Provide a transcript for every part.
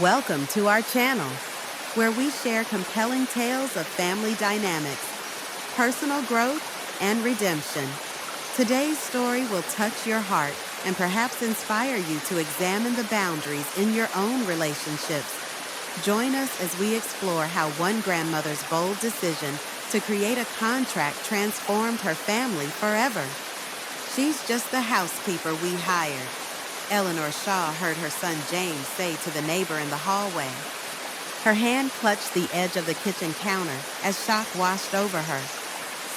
Welcome to our channel, where we share compelling tales of family dynamics, personal growth, and redemption. Today's story will touch your heart and perhaps inspire you to examine the boundaries in your own relationships. Join us as we explore how one grandmother's bold decision to create a contract transformed her family forever. She's just the housekeeper we hired, Eleanor Shaw heard her son James say to the neighbor in the hallway. Her hand clutched the edge of the kitchen counter as shock washed over her.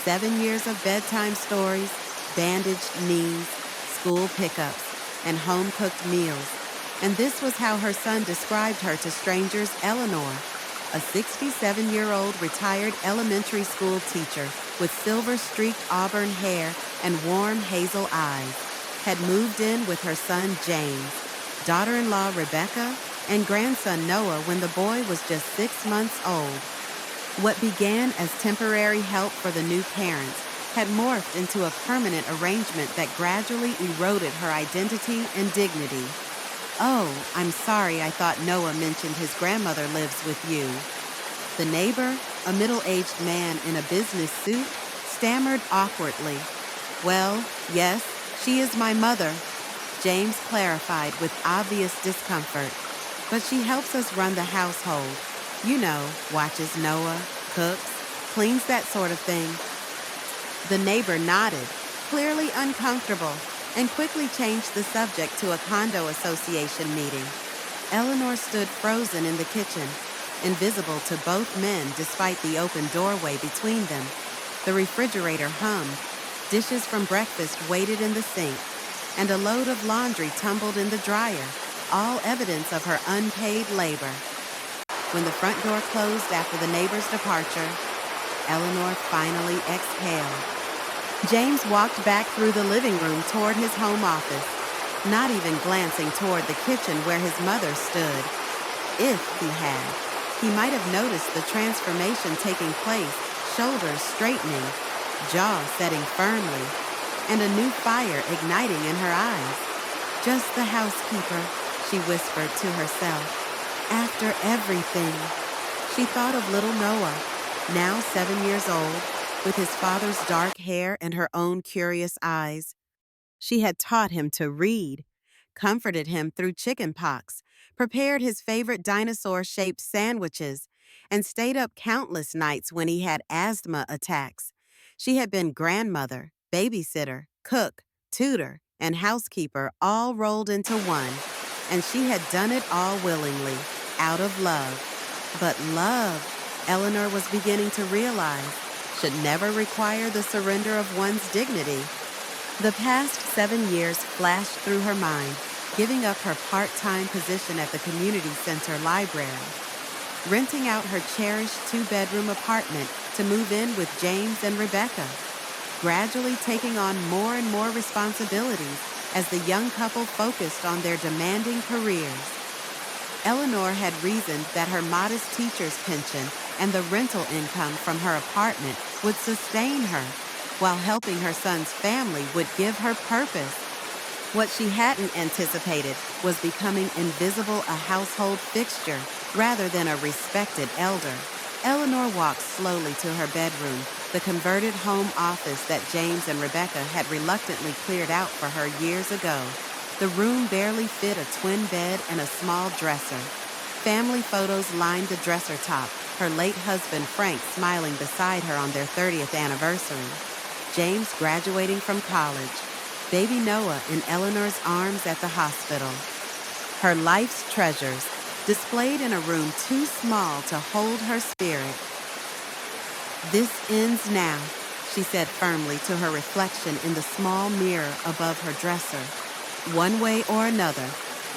7 years of bedtime stories, bandaged knees, school pickups, and home-cooked meals. And this was how her son described her to strangers. Eleanor, a 67-year-old retired elementary school teacher with silver-streaked auburn hair and warm hazel eyes, had moved in with her son James, daughter-in-law Rebecca, and grandson Noah when the boy was just 6 months old. What began as temporary help for the new parents had morphed into a permanent arrangement that gradually eroded her identity and dignity. "Oh, I'm sorry, I thought Noah mentioned his grandmother lives with you." The neighbor, a middle-aged man in a business suit, stammered awkwardly. "Well, yes, she is my mother," James clarified with obvious discomfort. "But she helps us run the household. You know, watches Noah, cooks, cleans, that sort of thing." The neighbor nodded, clearly uncomfortable, and quickly changed the subject to a condo association meeting. Eleanor stood frozen in the kitchen, invisible to both men despite the open doorway between them. The refrigerator hummed, dishes from breakfast waited in the sink, and a load of laundry tumbled in the dryer, all evidence of her unpaid labor. When the front door closed after the neighbor's departure, Eleanor finally exhaled. James walked back through the living room toward his home office, not even glancing toward the kitchen where his mother stood. If he had, he might have noticed the transformation taking place, shoulders straightening, jaw setting firmly, and a new fire igniting in her eyes. "Just the housekeeper," she whispered to herself. "After everything." She thought of little Noah, now 7 years old, with his father's dark hair and her own curious eyes. She had taught him to read, comforted him through chicken pox, prepared his favorite dinosaur-shaped sandwiches, and stayed up countless nights when he had asthma attacks. She had been grandmother, babysitter, cook, tutor, and housekeeper all rolled into one, and she had done it all willingly, out of love. But love, Eleanor was beginning to realize, should never require the surrender of one's dignity. The past 7 years flashed through her mind, giving up her part-time position at the community center library, renting out her cherished 2-bedroom apartment to move in with James and Rebecca, gradually taking on more and more responsibilities as the young couple focused on their demanding careers. Eleanor had reasoned that her modest teacher's pension and the rental income from her apartment would sustain her, while helping her son's family would give her purpose. What she hadn't anticipated was becoming invisible, a household fixture rather than a respected elder. Eleanor walked slowly to her bedroom, the converted home office that James and Rebecca had reluctantly cleared out for her years ago. The room barely fit a twin bed and a small dresser. Family photos lined the dresser top, her late husband Frank smiling beside her on their 30th anniversary, James graduating from college, baby Noah in Eleanor's arms at the hospital. Her life's treasures displayed in a room too small to hold her spirit. "This ends now," she said firmly to her reflection in the small mirror above her dresser. "One way or another,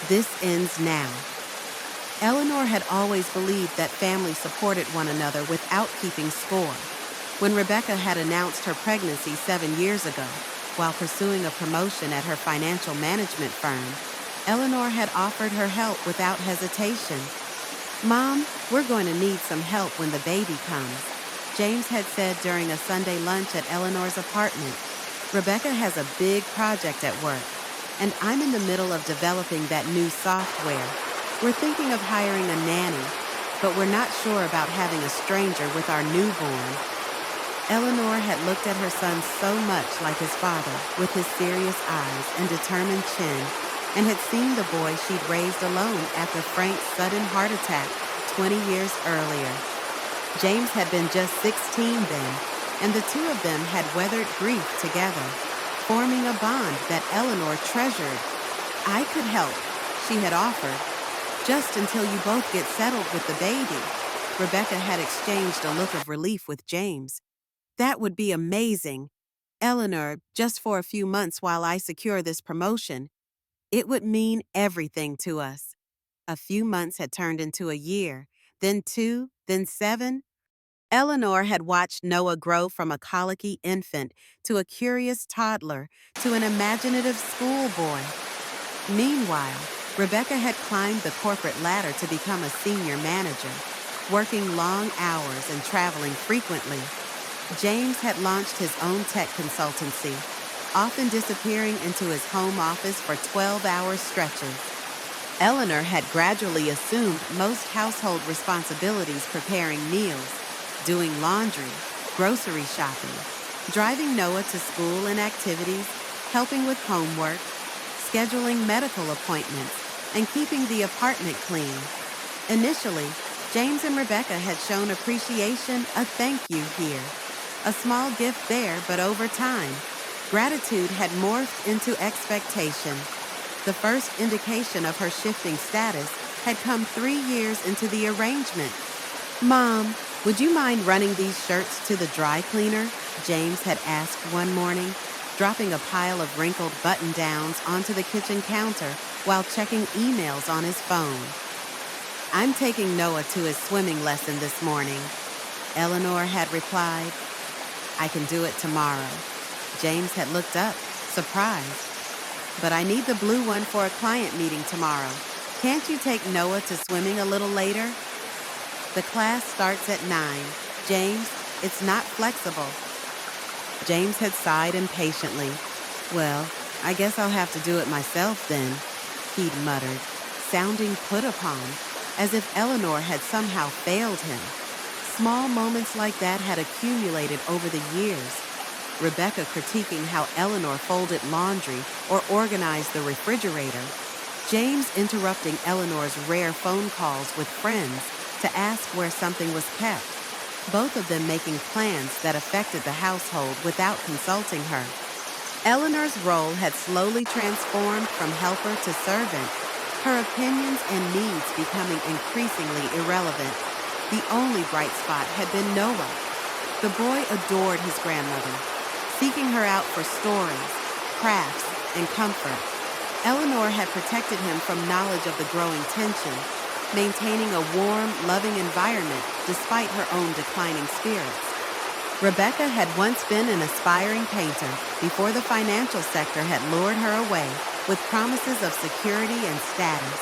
this ends now." Eleanor had always believed that families supported one another without keeping score. When Rebecca had announced her pregnancy 7 years ago, while pursuing a promotion at her financial management firm, Eleanor had offered her help without hesitation. "Mom, we're going to need some help when the baby comes," James had said during a Sunday lunch at Eleanor's apartment. "Rebecca has a big project at work, and I'm in the middle of developing that new software. We're thinking of hiring a nanny, but we're not sure about having a stranger with our newborn. Eleanor had looked at her son so much like his father, with his serious eyes and determined chin, and had seen the boy she'd raised alone after Frank's sudden heart attack 20 years earlier. James had been just 16 then, and the two of them had weathered grief together, forming a bond that Eleanor treasured. "I could help," she had offered, "just until you both get settled with the baby." Rebecca had exchanged a look of relief with James. "That would be amazing. Eleanor, just for a few months while I secure this promotion. It would mean everything to us." A few months had turned into a year, then 2, then 7. Eleanor had watched Noah grow from a colicky infant to a curious toddler to an imaginative schoolboy. Meanwhile, Rebecca had climbed the corporate ladder to become a senior manager, working long hours and traveling frequently. James had launched his own tech consultancy, often disappearing into his home office for 12-hour stretches. Eleanor had gradually assumed most household responsibilities, preparing meals, doing laundry, grocery shopping, driving Noah to school and activities, helping with homework, scheduling medical appointments, and keeping the apartment clean. Initially, James and Rebecca had shown appreciation, a thank you here, a small gift there, but over time, gratitude had morphed into expectation. The first indication of her shifting status had come 3 years into the arrangement. "Mom, would you mind running these shirts to the dry cleaner?" James had asked one morning, dropping a pile of wrinkled button-downs onto the kitchen counter while checking emails on his phone. "I'm taking Noah to his swimming lesson this morning," Eleanor had replied. "I can do it tomorrow." James had looked up, surprised. "But I need the blue one for a client meeting tomorrow. Can't you take Noah to swimming a little later?" "The class starts at 9. James, it's not flexible." James had sighed impatiently. "Well, I guess I'll have to do it myself then," he'd muttered, sounding put upon, as if Eleanor had somehow failed him. Small moments like that had accumulated over the years. Rebecca critiquing how Eleanor folded laundry or organized the refrigerator. James interrupting Eleanor's rare phone calls with friends to ask where something was kept. Both of them making plans that affected the household without consulting her. Eleanor's role had slowly transformed from helper to servant, her opinions and needs becoming increasingly irrelevant. The only bright spot had been Noah. The boy adored his grandmother, seeking her out for stories, crafts, and comfort. Eleanor had protected him from knowledge of the growing tension, maintaining a warm, loving environment despite her own declining spirits. Rebecca had once been an aspiring painter before the financial sector had lured her away with promises of security and status.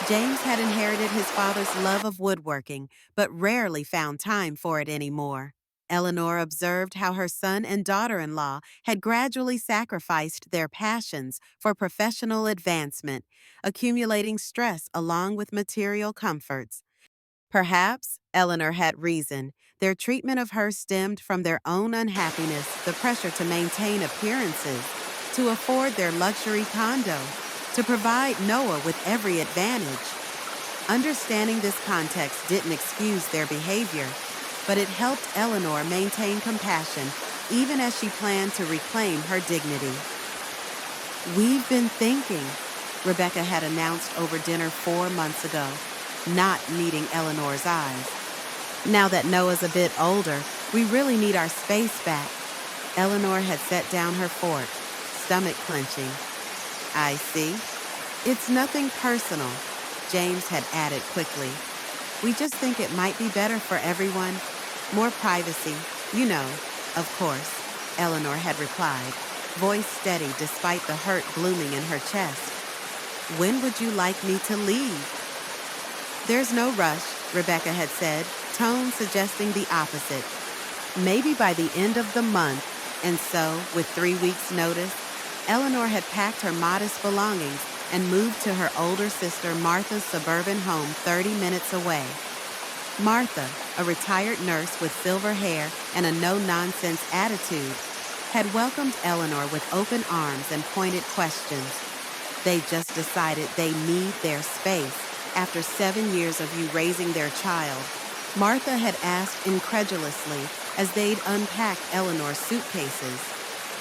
James had inherited his father's love of woodworking, but rarely found time for it anymore. Eleanor observed how her son and daughter-in-law had gradually sacrificed their passions for professional advancement, accumulating stress along with material comforts. Perhaps, Eleanor had reason, their treatment of her stemmed from their own unhappiness, the pressure to maintain appearances, to afford their luxury condo, to provide Noah with every advantage. Understanding this context didn't excuse their behavior, but it helped Eleanor maintain compassion even as she planned to reclaim her dignity. "We've been thinking," Rebecca had announced over dinner 4 months ago, not meeting Eleanor's eyes. "Now that Noah's a bit older, we really need our space back." Eleanor had set down her fork, stomach clenching. "I see. It's nothing personal," James had added quickly. "We just think it might be better for everyone. More privacy, you know, of course," Eleanor had replied, voice steady despite the hurt blooming in her chest. "When would you like me to leave?" "There's no rush," Rebecca had said, tone suggesting the opposite. "Maybe by the end of the month." And so, with 3 weeks' notice, Eleanor had packed her modest belongings and moved to her older sister Martha's suburban home 30 minutes away. Martha, a retired nurse with silver hair and a no-nonsense attitude, had welcomed Eleanor with open arms and pointed questions. They just decided they need their space after 7 years of you raising their child. Martha had asked incredulously as they'd unpacked Eleanor's suitcases.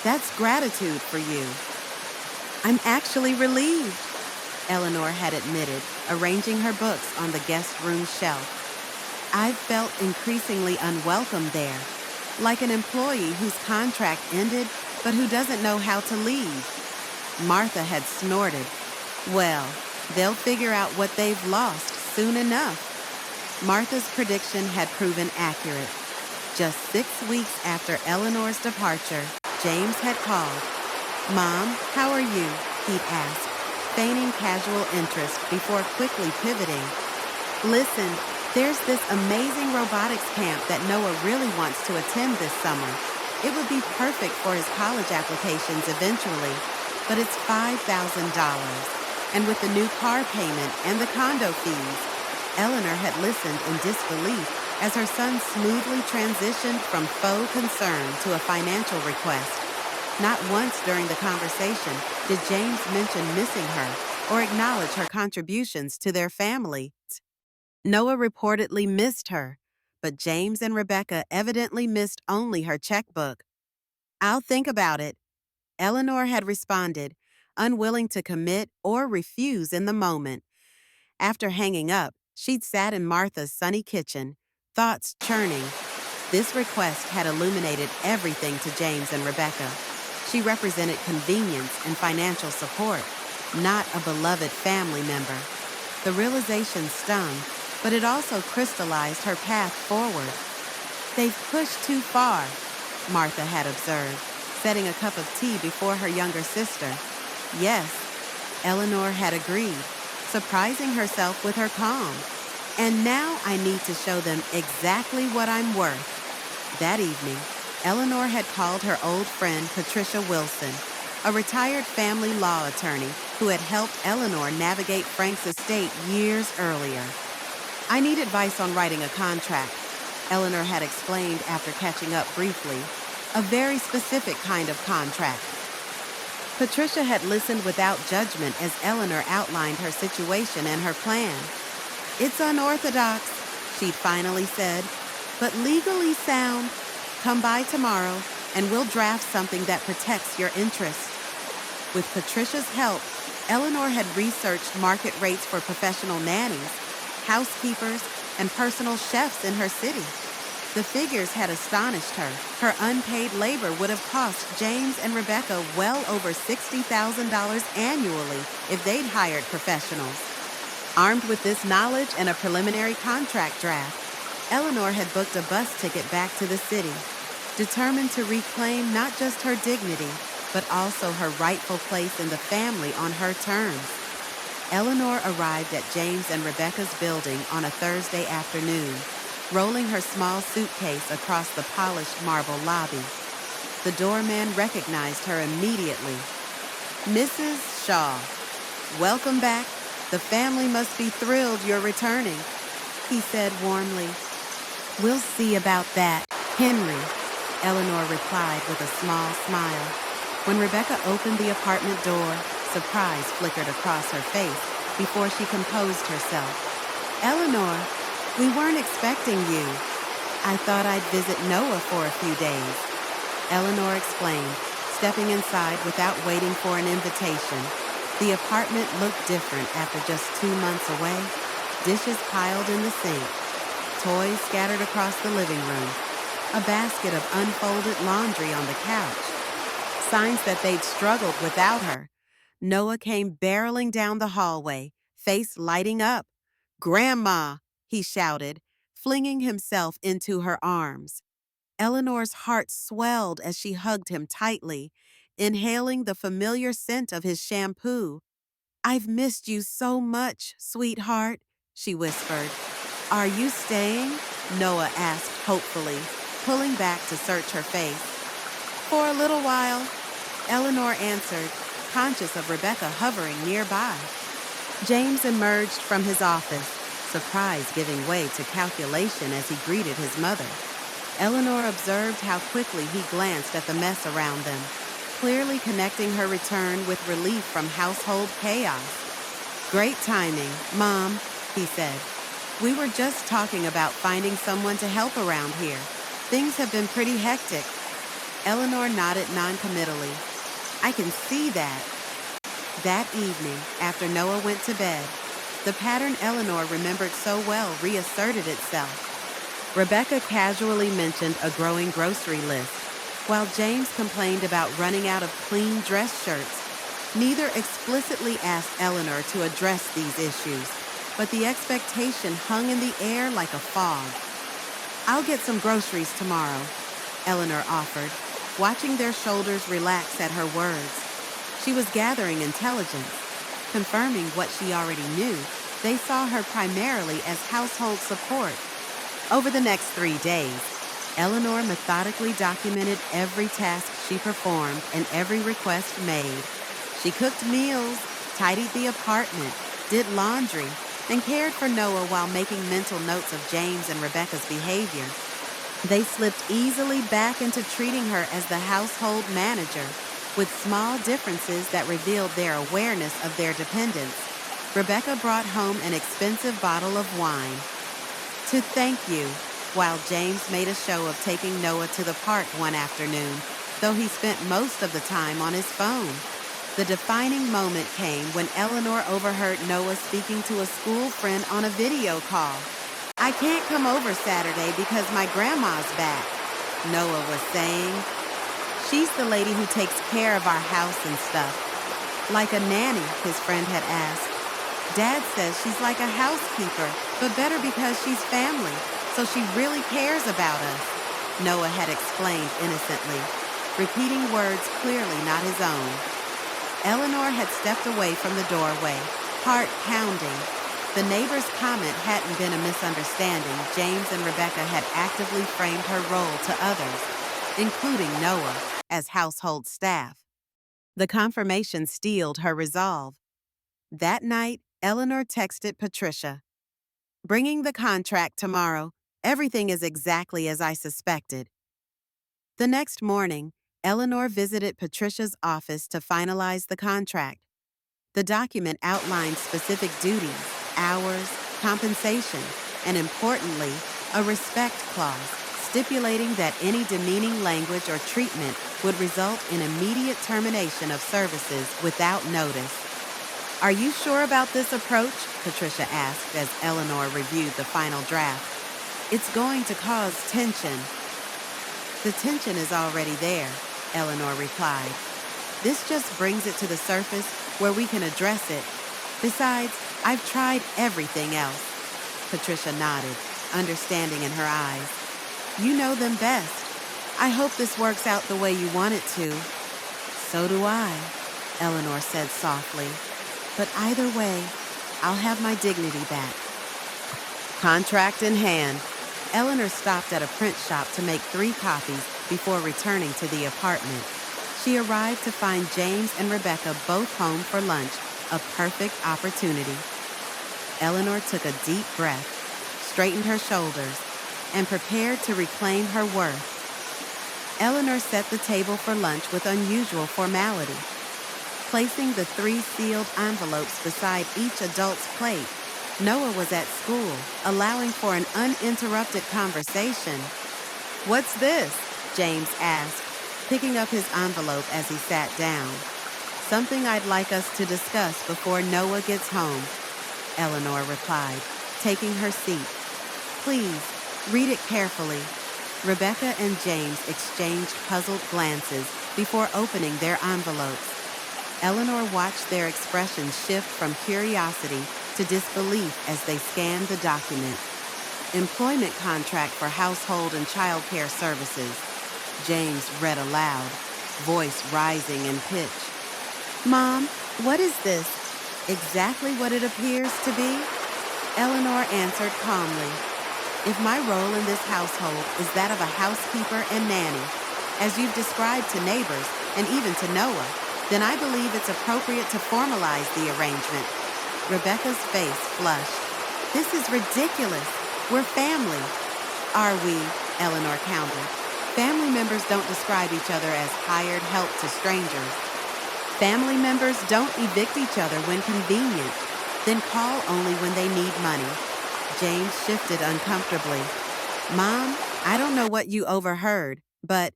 That's gratitude for you. I'm actually relieved, Eleanor had admitted, arranging her books on the guest room shelf. I've felt increasingly unwelcome there, like an employee whose contract ended but who doesn't know how to leave. Martha had snorted. Well, they'll figure out what they've lost soon enough. Martha's prediction had proven accurate. Just 6 weeks after Eleanor's departure, James had called. Mom, how are you? He'd asked, feigning casual interest before quickly pivoting. Listen, there's this amazing robotics camp that Noah really wants to attend this summer. It would be perfect for his college applications eventually, but it's $5,000. And with the new car payment and the condo fees, Eleanor had listened in disbelief as her son smoothly transitioned from faux concern to a financial request. Not once during the conversation did James mention missing her or acknowledge her contributions to their family. Noah reportedly missed her, but James and Rebecca evidently missed only her checkbook. I'll think about it, Eleanor had responded, unwilling to commit or refuse in the moment. After hanging up, she'd sat in Martha's sunny kitchen, thoughts churning. This request had illuminated everything to James and Rebecca. She represented convenience and financial support, not a beloved family member. The realization stung, but it also crystallized her path forward. They've pushed too far, Martha had observed, setting a cup of tea before her younger sister. Yes, Eleanor had agreed, surprising herself with her calm. And now I need to show them exactly what I'm worth. That evening, Eleanor had called her old friend Patricia Wilson, a retired family law attorney who had helped Eleanor navigate Frank's estate years earlier. I need advice on writing a contract, Eleanor had explained after catching up briefly. A very specific kind of contract. Patricia had listened without judgment as Eleanor outlined her situation and her plan. It's unorthodox, she'd finally said, but legally sound. Come by tomorrow, and we'll draft something that protects your interests. With Patricia's help, Eleanor had researched market rates for professional nannies, housekeepers, and personal chefs in her city. The figures had astonished her. Her unpaid labor would have cost James and Rebecca well over $60,000 annually if they'd hired professionals. Armed with this knowledge and a preliminary contract draft, Eleanor had booked a bus ticket back to the city, determined to reclaim not just her dignity, but also her rightful place in the family on her terms. Eleanor arrived at James and Rebecca's building on a Thursday afternoon, rolling her small suitcase across the polished marble lobby. The doorman recognized her immediately. Mrs. Shaw, welcome back. The family must be thrilled you're returning, he said warmly. We'll see about that, Henry, Eleanor replied with a small smile. When Rebecca opened the apartment door, surprise flickered across her face before she composed herself. Eleanor, we weren't expecting you. I thought I'd visit Noah for a few days, Eleanor explained, stepping inside without waiting for an invitation. The apartment looked different after just 2 months away. Dishes piled in the sink, toys scattered across the living room, a basket of unfolded laundry on the couch. Signs that they'd struggled without her. Noah came barreling down the hallway, face lighting up. Grandma, he shouted, flinging himself into her arms. Eleanor's heart swelled as she hugged him tightly, inhaling the familiar scent of his shampoo. I've missed you so much, sweetheart, she whispered. Are you staying? Noah asked hopefully, pulling back to search her face. For a little while, Eleanor answered, conscious of Rebecca hovering nearby. James emerged from his office, surprise giving way to calculation as he greeted his mother. Eleanor observed how quickly he glanced at the mess around them, clearly connecting her return with relief from household chaos. "Great timing, Mom," he said. "We were just talking about finding someone to help around here. Things have been pretty hectic." Eleanor nodded noncommittally. "I can see that." That evening, after Noah went to bed, the pattern Eleanor remembered so well reasserted itself. Rebecca casually mentioned a growing grocery list, while James complained about running out of clean dress shirts. Neither explicitly asked Eleanor to address these issues, but the expectation hung in the air like a fog. "I'll get some groceries tomorrow," Eleanor offered, watching their shoulders relax at her words. She was gathering intelligence. Confirming what she already knew, they saw her primarily as household support. Over the next 3 days, Eleanor methodically documented every task she performed and every request made. She cooked meals, tidied the apartment, did laundry, and cared for Noah while making mental notes of James and Rebecca's behavior. They slipped easily back into treating her as the household manager, with small differences that revealed their awareness of their dependence. Rebecca brought home an expensive bottle of wine to thank you, while James made a show of taking Noah to the park one afternoon, though he spent most of the time on his phone. The defining moment came when Eleanor overheard Noah speaking to a school friend on a video call. "I can't come over Saturday because my grandma's back," Noah was saying. "She's the lady who takes care of our house and stuff." "Like a nanny," his friend had asked. "Dad says she's like a housekeeper, but better because she's family, so she really cares about us," Noah had explained innocently, repeating words clearly not his own. Eleanor had stepped away from the doorway, heart pounding. The neighbor's comment hadn't been a misunderstanding. James and Rebecca had actively framed her role to others, including Noah, as household staff. The confirmation steeled her resolve. That night, Eleanor texted Patricia, "Bringing the contract tomorrow. Everything is exactly as I suspected." The next morning, Eleanor visited Patricia's office to finalize the contract. The document outlined specific duties, hours, compensation, and importantly, a respect clause, stipulating that any demeaning language or treatment would result in immediate termination of services without notice. "Are you sure about this approach?" Patricia asked as Eleanor reviewed the final draft. "It's going to cause tension." "The tension is already there," Eleanor replied. "This just brings it to the surface where we can address it. Besides, I've tried everything else." Patricia nodded, understanding in her eyes. "You know them best. I hope this works out the way you want it to." "So do I," Eleanor said softly. "But either way, I'll have my dignity back." Contract in hand, Eleanor stopped at a print shop to make 3 copies before returning to the apartment. She arrived to find James and Rebecca both home for lunch, a perfect opportunity. Eleanor took a deep breath, straightened her shoulders, and prepared to reclaim her worth. Eleanor set the table for lunch with unusual formality. Placing the 3 sealed envelopes beside each adult's plate, Noah was at school, allowing for an uninterrupted conversation. "What's this?" James asked, picking up his envelope as he sat down. "Something I'd like us to discuss before Noah gets home," Eleanor replied, taking her seat. "Please, read it carefully." Rebecca and James exchanged puzzled glances before opening their envelopes. Eleanor watched their expressions shift from curiosity to disbelief as they scanned the document. "Employment contract for household and child care services," James read aloud, voice rising in pitch. "Mom, what is this? Exactly what it appears to be?" Eleanor answered calmly. "If my role in this household is that of a housekeeper and nanny, as you've described to neighbors and even to Noah, Then I believe it's appropriate to formalize the arrangement. Rebecca's face flushed. This is ridiculous. We're family. Are we? Eleanor countered. Family members don't describe each other as hired help to strangers. Family members don't evict each other when convenient, then call only when they need money. James shifted uncomfortably. Mom, I don't know what you overheard, but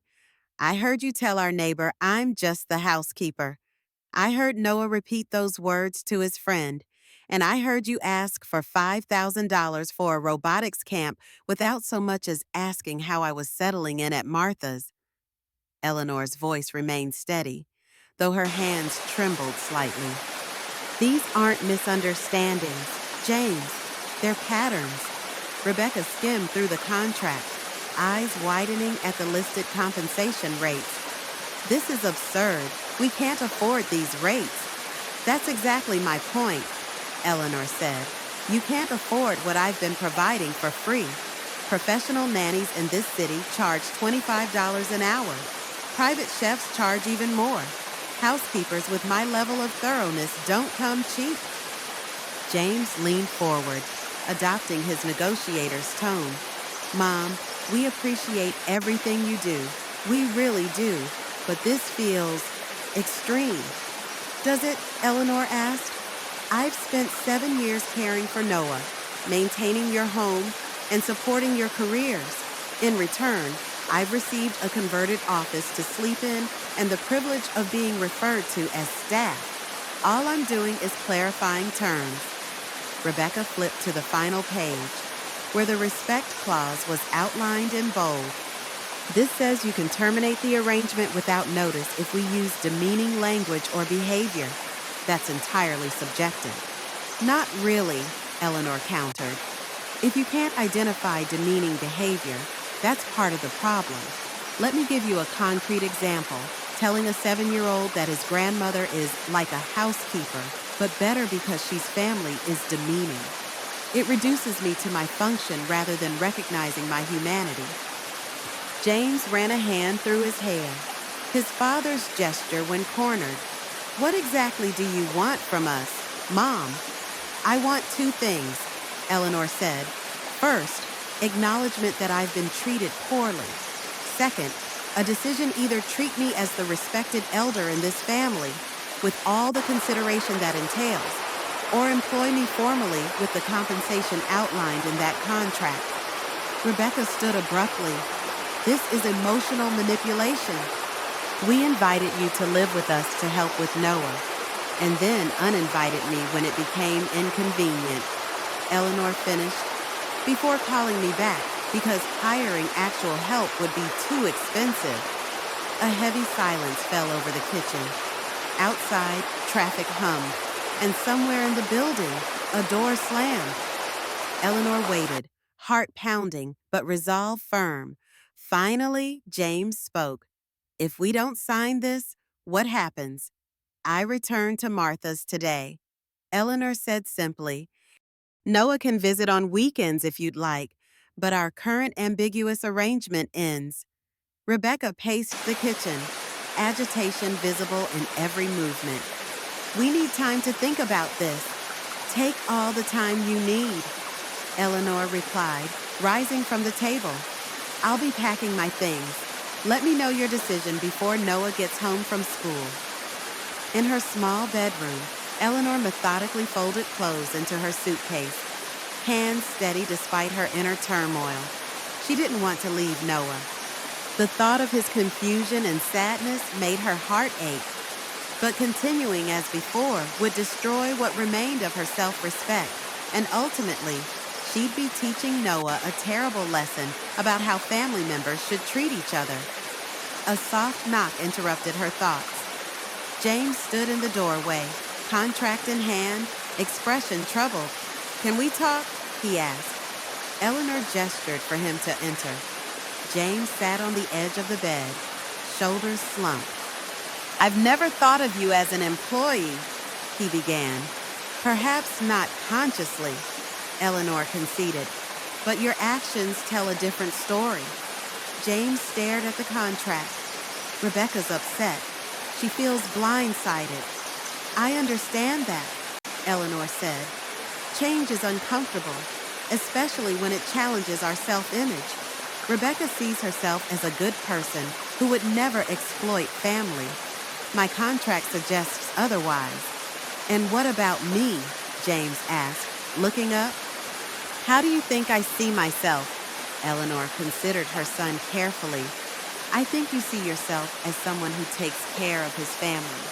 I heard you tell our neighbor I'm just the housekeeper. I heard Noah repeat those words to his friend, and I heard you ask for $5,000 for a robotics camp without so much as asking how I was settling in at Martha's. Eleanor's voice remained steady, though her hands trembled slightly. These aren't misunderstandings, James. They're patterns. Rebecca skimmed through the contract, eyes widening at the listed compensation rates. This is absurd. We can't afford these rates. That's exactly my point, Eleanor said. You can't afford what I've been providing for free. Professional nannies in this city charge $25 an hour. Private chefs charge even more. Housekeepers with my level of thoroughness don't come cheap. James leaned forward, adopting his negotiator's tone. Mom, we appreciate everything you do. We really do. But this feels extreme. Does it? Eleanor asked. I've spent 7 years caring for Noah, maintaining your home, and supporting your careers. In return, I've received a converted office to sleep in and the privilege of being referred to as staff. All I'm doing is clarifying terms. Rebecca flipped to the final page, where the respect clause was outlined in bold. This says you can terminate the arrangement without notice if we use demeaning language or behavior. That's entirely subjective. Not really, Eleanor countered. If you can't identify demeaning behavior, that's part of the problem. Let me give you a concrete example. Telling a 7-year-old that his grandmother is like a housekeeper, but better because she's family, is demeaning. It reduces me to my function rather than recognizing my humanity. James ran a hand through his hair, his father's gesture when cornered. What exactly do you want from us, Mom? I want 2 things, Eleanor said. First, acknowledgement that I've been treated poorly. Second, a decision either treat me as the respected elder in this family, with all the consideration that entails, or employ me formally with the compensation outlined in that contract. Rebecca stood abruptly. This is emotional manipulation. We invited you to live with us to help with Noah, and then uninvited me when it became inconvenient, Eleanor finished, before calling me back because hiring actual help would be too expensive. A heavy silence fell over the kitchen. Outside, traffic hummed, and somewhere in the building, a door slammed. Eleanor waited, heart pounding, but resolve firm. Finally, James spoke. If we don't sign this, what happens? I return to Martha's today. Eleanor said simply, Noah can visit on weekends if you'd like, but our current ambiguous arrangement ends. Rebecca paced the kitchen, agitation visible in every movement. We need time to think about this. Take all the time you need, Eleanor replied, rising from the table. I'll be packing my things. Let me know your decision before Noah gets home from school. In her small bedroom, Eleanor methodically folded clothes into her suitcase, hands steady despite her inner turmoil. She didn't want to leave Noah. The thought of his confusion and sadness made her heart ache. But continuing as before would destroy what remained of her self-respect, and ultimately, she'd be teaching Noah a terrible lesson about how family members should treat each other. A soft knock interrupted her thoughts. James stood in the doorway, contract in hand, expression troubled. Can we talk? He asked. Eleanor gestured for him to enter. James sat on the edge of the bed, shoulders slumped. I've never thought of you as an employee, he began. Perhaps not consciously, Eleanor conceded, but your actions tell a different story. James stared at the contract. Rebecca's upset. She feels blindsided. I understand that, Eleanor said. Change is uncomfortable, especially when it challenges our self-image. Rebecca sees herself as a good person who would never exploit family. My contract suggests otherwise. And what about me? James asked, looking up. How do you think I see myself? Eleanor considered her son carefully. I think you see yourself as someone who takes care of his family.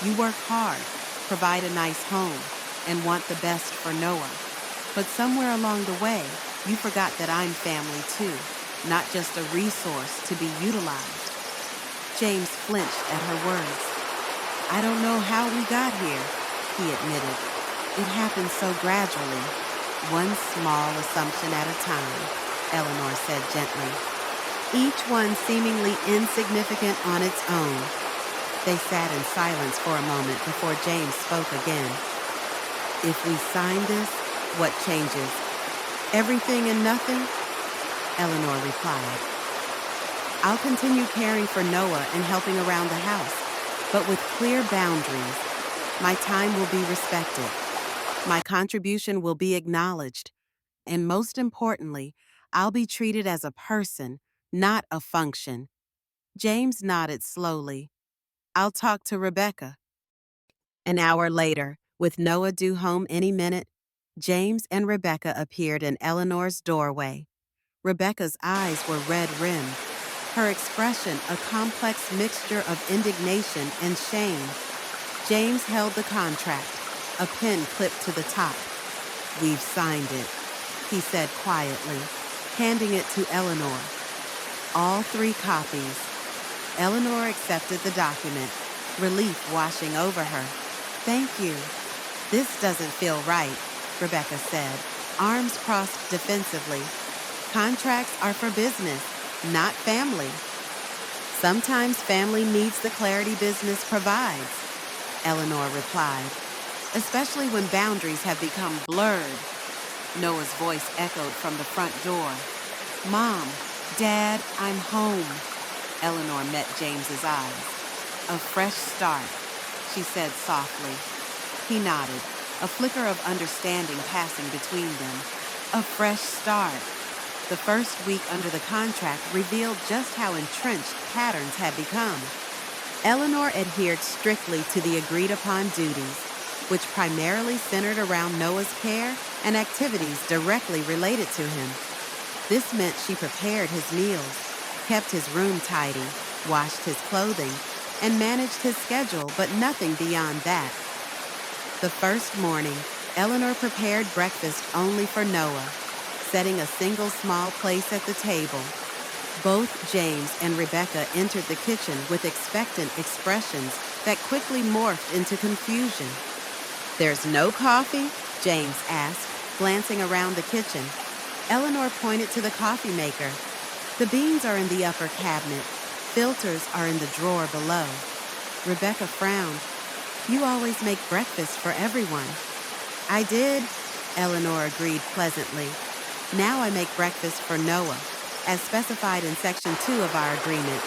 You work hard, provide a nice home, and want the best for Noah. But somewhere along the way, you forgot that I'm family too, not just a resource to be utilized. James flinched at her words. I don't know how we got here, he admitted. It happened so gradually. One small assumption at a time, Eleanor said gently. Each one seemingly insignificant on its own. They sat in silence for a moment before James spoke again. If we sign this, what changes? Everything and nothing? Eleanor replied. I'll continue caring for Noah and helping around the house, but with clear boundaries. My time will be respected. My contribution will be acknowledged. And most importantly, I'll be treated as a person, not a function. James nodded slowly. I'll talk to Rebecca. An hour later, with Noah due home any minute, James and Rebecca appeared in Eleanor's doorway. Rebecca's eyes were red-rimmed, her expression a complex mixture of indignation and shame. James held the contract, a pen clipped to the top. We've signed it, he said quietly, handing it to Eleanor. All 3 copies. Eleanor accepted the document, relief washing over her. Thank you. This doesn't feel right, Rebecca said, arms crossed defensively. Contracts are for business, not family. Sometimes family needs the clarity business provides, Eleanor replied, especially when boundaries have become blurred. Noah's voice echoed from the front door. Mom, Dad, I'm home. Eleanor met James's eyes. A fresh start, she said softly. He nodded, a flicker of understanding passing between them. A fresh start. The first week under the contract revealed just how entrenched patterns had become. Eleanor adhered strictly to the agreed-upon duties, which primarily centered around Noah's care and activities directly related to him. This meant she prepared his meals, kept his room tidy, washed his clothing, and managed his schedule, but nothing beyond that. The first morning, Eleanor prepared breakfast only for Noah, setting a single small place at the table. Both James and Rebecca entered the kitchen with expectant expressions that quickly morphed into confusion. There's no coffee? James asked, glancing around the kitchen. Eleanor pointed to the coffee maker. The beans are in the upper cabinet. Filters are in the drawer below. Rebecca frowned. You always make breakfast for everyone. I did, Eleanor agreed pleasantly. Now I make breakfast for Noah, as specified in Section 2 of our agreement.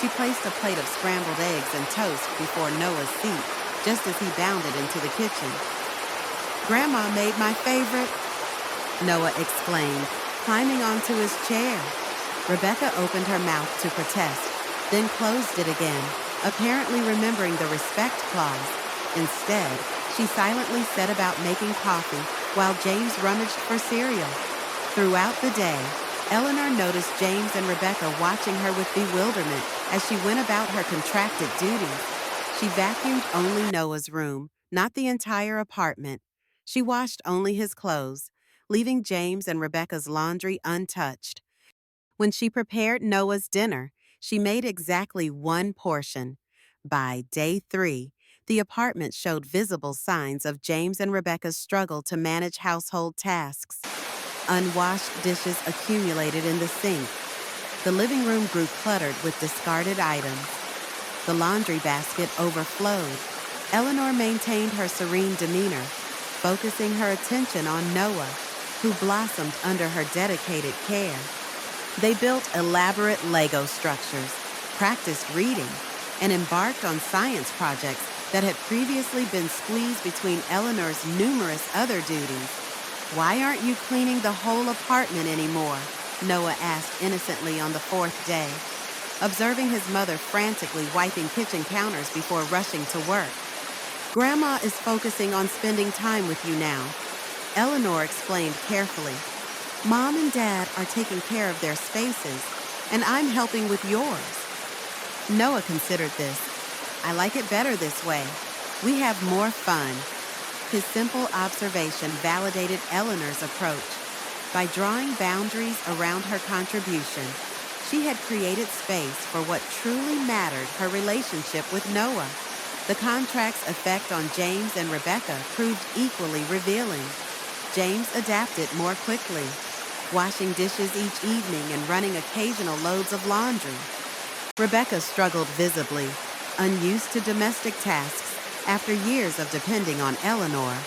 She placed a plate of scrambled eggs and toast before Noah's seat, just as he bounded into the kitchen. Grandma made my favorite, Noah exclaimed, climbing onto his chair. Rebecca opened her mouth to protest, then closed it again, apparently remembering the respect clause. Instead, she silently set about making coffee while James rummaged for cereal. Throughout the day, Eleanor noticed James and Rebecca watching her with bewilderment as she went about her contracted duties. She vacuumed only Noah's room, not the entire apartment. She washed only his clothes, leaving James and Rebecca's laundry untouched. When she prepared Noah's dinner, she made exactly 1 portion. By day 3, the apartment showed visible signs of James and Rebecca's struggle to manage household tasks. Unwashed dishes accumulated in the sink. The living room grew cluttered with discarded items. The laundry basket overflowed. Eleanor maintained her serene demeanor, focusing her attention on Noah, who blossomed under her dedicated care. They built elaborate Lego structures, practiced reading, and embarked on science projects that had previously been squeezed between Eleanor's numerous other duties. "Why aren't you cleaning the whole apartment anymore?" Noah asked innocently on the fourth day, observing his mother frantically wiping kitchen counters before rushing to work. "Grandma is focusing on spending time with you now," Eleanor explained carefully. "Mom and Dad are taking care of their spaces, and I'm helping with yours." Noah considered this. "I like it better this way. We have more fun." His simple observation validated Eleanor's approach. By drawing boundaries around her contribution, she had created space for what truly mattered: her relationship with Noah. The contract's effect on James and Rebecca proved equally revealing. James adapted more quickly, washing dishes each evening and running occasional loads of laundry. Rebecca struggled visibly, unused to domestic tasks after years of depending on Eleanor.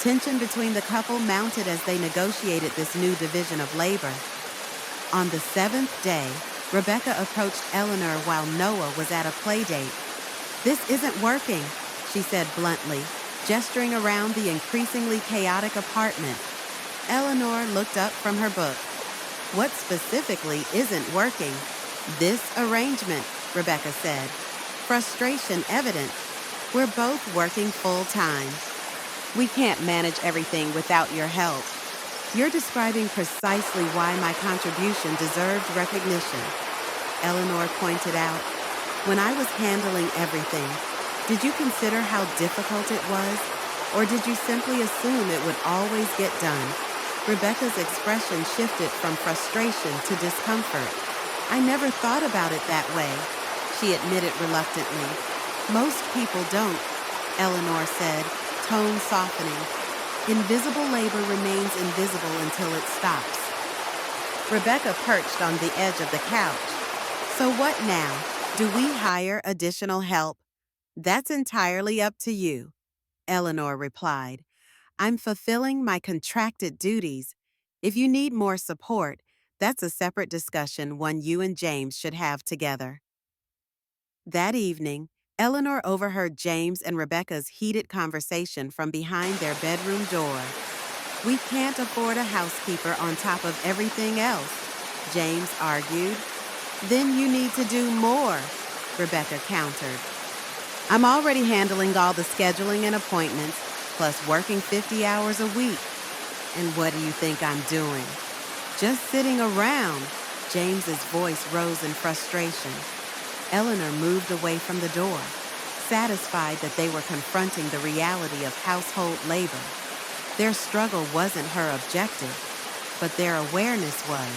Tension between the couple mounted as they negotiated this new division of labor. On the seventh day, Rebecca approached Eleanor while Noah was at a play date. "This isn't working," she said bluntly, gesturing around the increasingly chaotic apartment. Eleanor looked up from her book. "What specifically isn't working?" "This arrangement," Rebecca said, frustration evident. "We're both working full-time. We can't manage everything without your help." "You're describing precisely why my contribution deserved recognition," Eleanor pointed out. "When I was handling everything, did you consider how difficult it was? Or did you simply assume it would always get done?" Rebecca's expression shifted from frustration to discomfort. "I never thought about it that way," she admitted reluctantly. "Most people don't," Eleanor said, tone softening. "Invisible labor remains invisible until it stops." Rebecca perched on the edge of the couch. "So what now? Do we hire additional help?" "That's entirely up to you," Eleanor replied. "I'm fulfilling my contracted duties. If you need more support, that's a separate discussion, one you and James should have together." That evening, Eleanor overheard James and Rebecca's heated conversation from behind their bedroom door. "We can't afford a housekeeper on top of everything else," James argued. "Then you need to do more," Rebecca countered. "I'm already handling all the scheduling and appointments, plus working 50 hours a week. And what do you think I'm doing? Just sitting around." James's voice rose in frustration. Eleanor moved away from the door, satisfied that they were confronting the reality of household labor. Their struggle wasn't her objective, but their awareness was.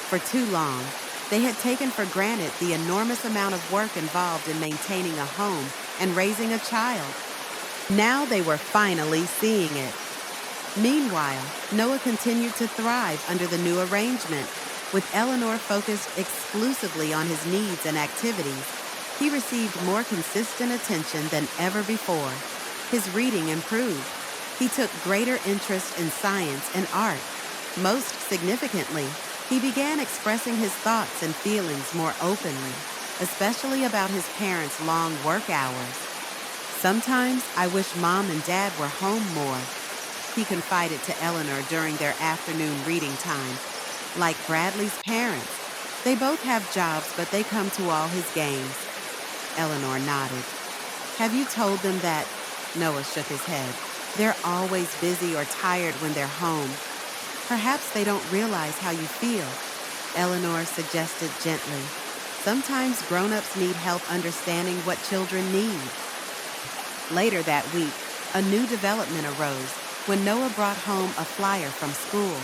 For too long, they had taken for granted the enormous amount of work involved in maintaining a home and raising a child. Now they were finally seeing it. Meanwhile, Noah continued to thrive under the new arrangement. With Eleanor focused exclusively on his needs and activities, he received more consistent attention than ever before. His reading improved. He took greater interest in science and art. Most significantly, he began expressing his thoughts and feelings more openly, especially about his parents' long work hours. "Sometimes I wish Mom and Dad were home more," he confided to Eleanor during their afternoon reading time. "Like Bradley's parents. They both have jobs, but they come to all his games." Eleanor nodded. "Have you told them that?" Noah shook his head. "They're always busy or tired when they're home. Perhaps they don't realize how you feel," Eleanor suggested gently. "Sometimes grown-ups need help understanding what children need." Later that week, a new development arose when Noah brought home a flyer from school.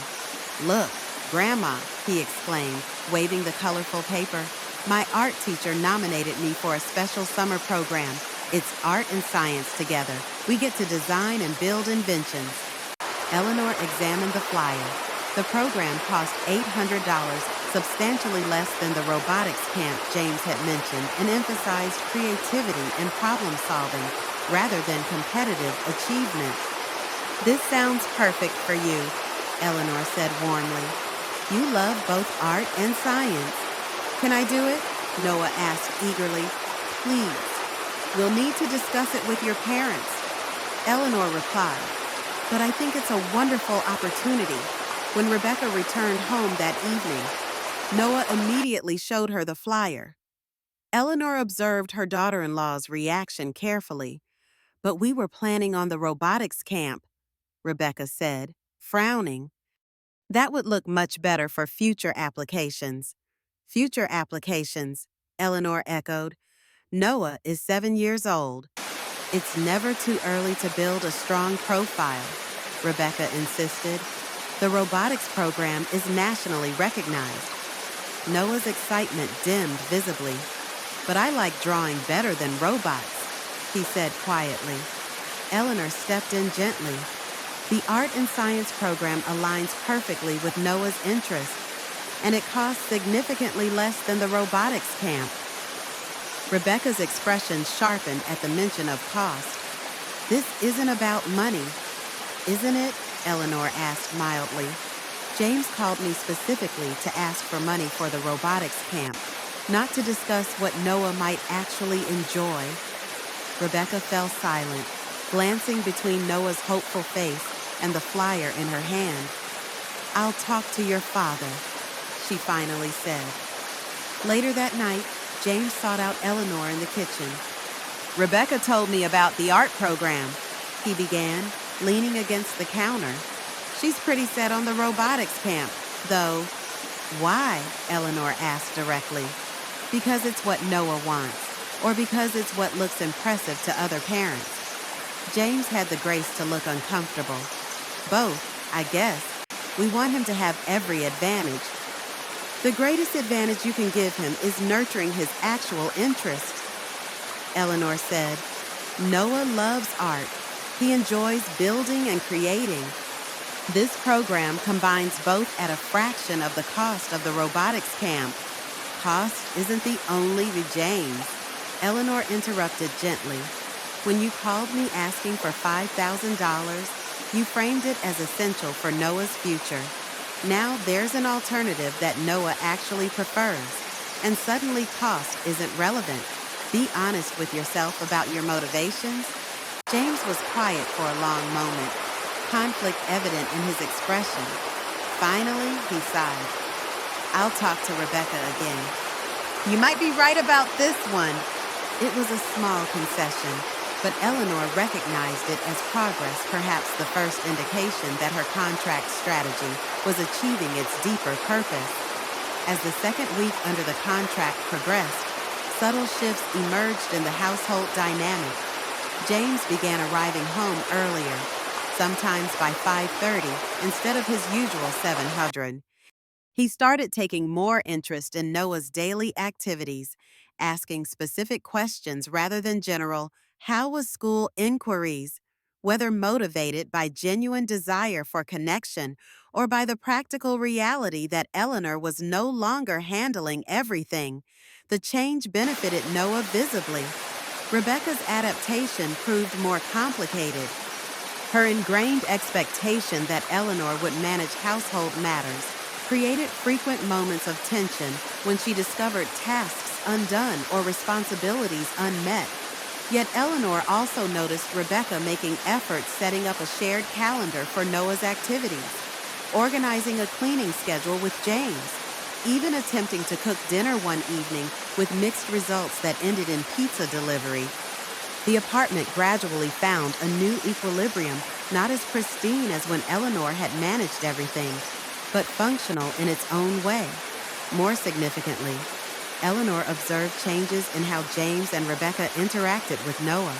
"Look, Grandma," he exclaimed, waving the colorful paper. "My art teacher nominated me for a special summer program. It's art and science together. We get to design and build inventions." Eleanor examined the flyer. The program cost $800, substantially less than the robotics camp James had mentioned, and emphasized creativity and problem solving rather than competitive achievement. "This sounds perfect for you," Eleanor said warmly. "You love both art and science." "Can I do it?" Noah asked eagerly. Please, we'll need to discuss it with your parents, Eleanor replied. But I think it's a wonderful opportunity. When Rebecca returned home that evening, Noah immediately showed her the flyer. Eleanor observed her daughter-in-law's reaction carefully. But we were planning on the robotics camp, Rebecca said, frowning. That would look much better for future applications. Future applications, Eleanor echoed. Noah is 7 years old. It's never too early to build a strong profile, Rebecca insisted. The robotics program is nationally recognized. Noah's excitement dimmed visibly. But I like drawing better than robots, he said quietly. Eleanor stepped in gently. The art and science program aligns perfectly with Noah's interests, and it costs significantly less than the robotics camp. Rebecca's expression sharpened at the mention of cost. This isn't about money, isn't it? Eleanor asked mildly. James called me specifically to ask for money for the robotics camp, not to discuss what Noah might actually enjoy. Rebecca fell silent, glancing between Noah's hopeful face and the flyer in her hand. I'll talk to your father, she finally said. Later that night, James sought out Eleanor in the kitchen. Rebecca told me about the art program, he began, leaning against the counter. She's pretty set on the robotics camp, though. Why? Eleanor asked directly. Because it's what Noah wants, or because it's what looks impressive to other parents. James had the grace to look uncomfortable. Both, I guess. We want him to have every advantage. The greatest advantage you can give him is nurturing his actual interests, Eleanor said. Noah loves art. He enjoys building and creating. This program combines both at a fraction of the cost of the robotics camp. Cost isn't the only James, Eleanor interrupted gently. When you called me asking for $5,000, you framed it as essential for Noah's future. Now there's an alternative that Noah actually prefers, and suddenly cost isn't relevant. Be honest with yourself about your motivations. James was quiet for a long moment, conflict evident in his expression. Finally, he sighed. I'll talk to Rebecca again. You might be right about this one. It was a small concession, but Eleanor recognized it as progress, perhaps the first indication that her contract strategy was achieving its deeper purpose. As the second week under the contract progressed, subtle shifts emerged in the household dynamic. James began arriving home earlier, sometimes by 5:30 instead of his usual 700. He started taking more interest in Noah's daily activities, asking specific questions rather than general, how was school inquiries, whether motivated by genuine desire for connection or by the practical reality that Eleanor was no longer handling everything. The change benefited Noah visibly. Rebecca's adaptation proved more complicated. Her ingrained expectation that Eleanor would manage household matters created frequent moments of tension when she discovered tasks undone or responsibilities unmet. Yet Eleanor also noticed Rebecca making efforts setting up a shared calendar for Noah's activities, organizing a cleaning schedule with James, even attempting to cook dinner one evening with mixed results that ended in pizza delivery. The apartment gradually found a new equilibrium, not as pristine as when Eleanor had managed everything, but functional in its own way. More significantly, Eleanor observed changes in how James and Rebecca interacted with Noah,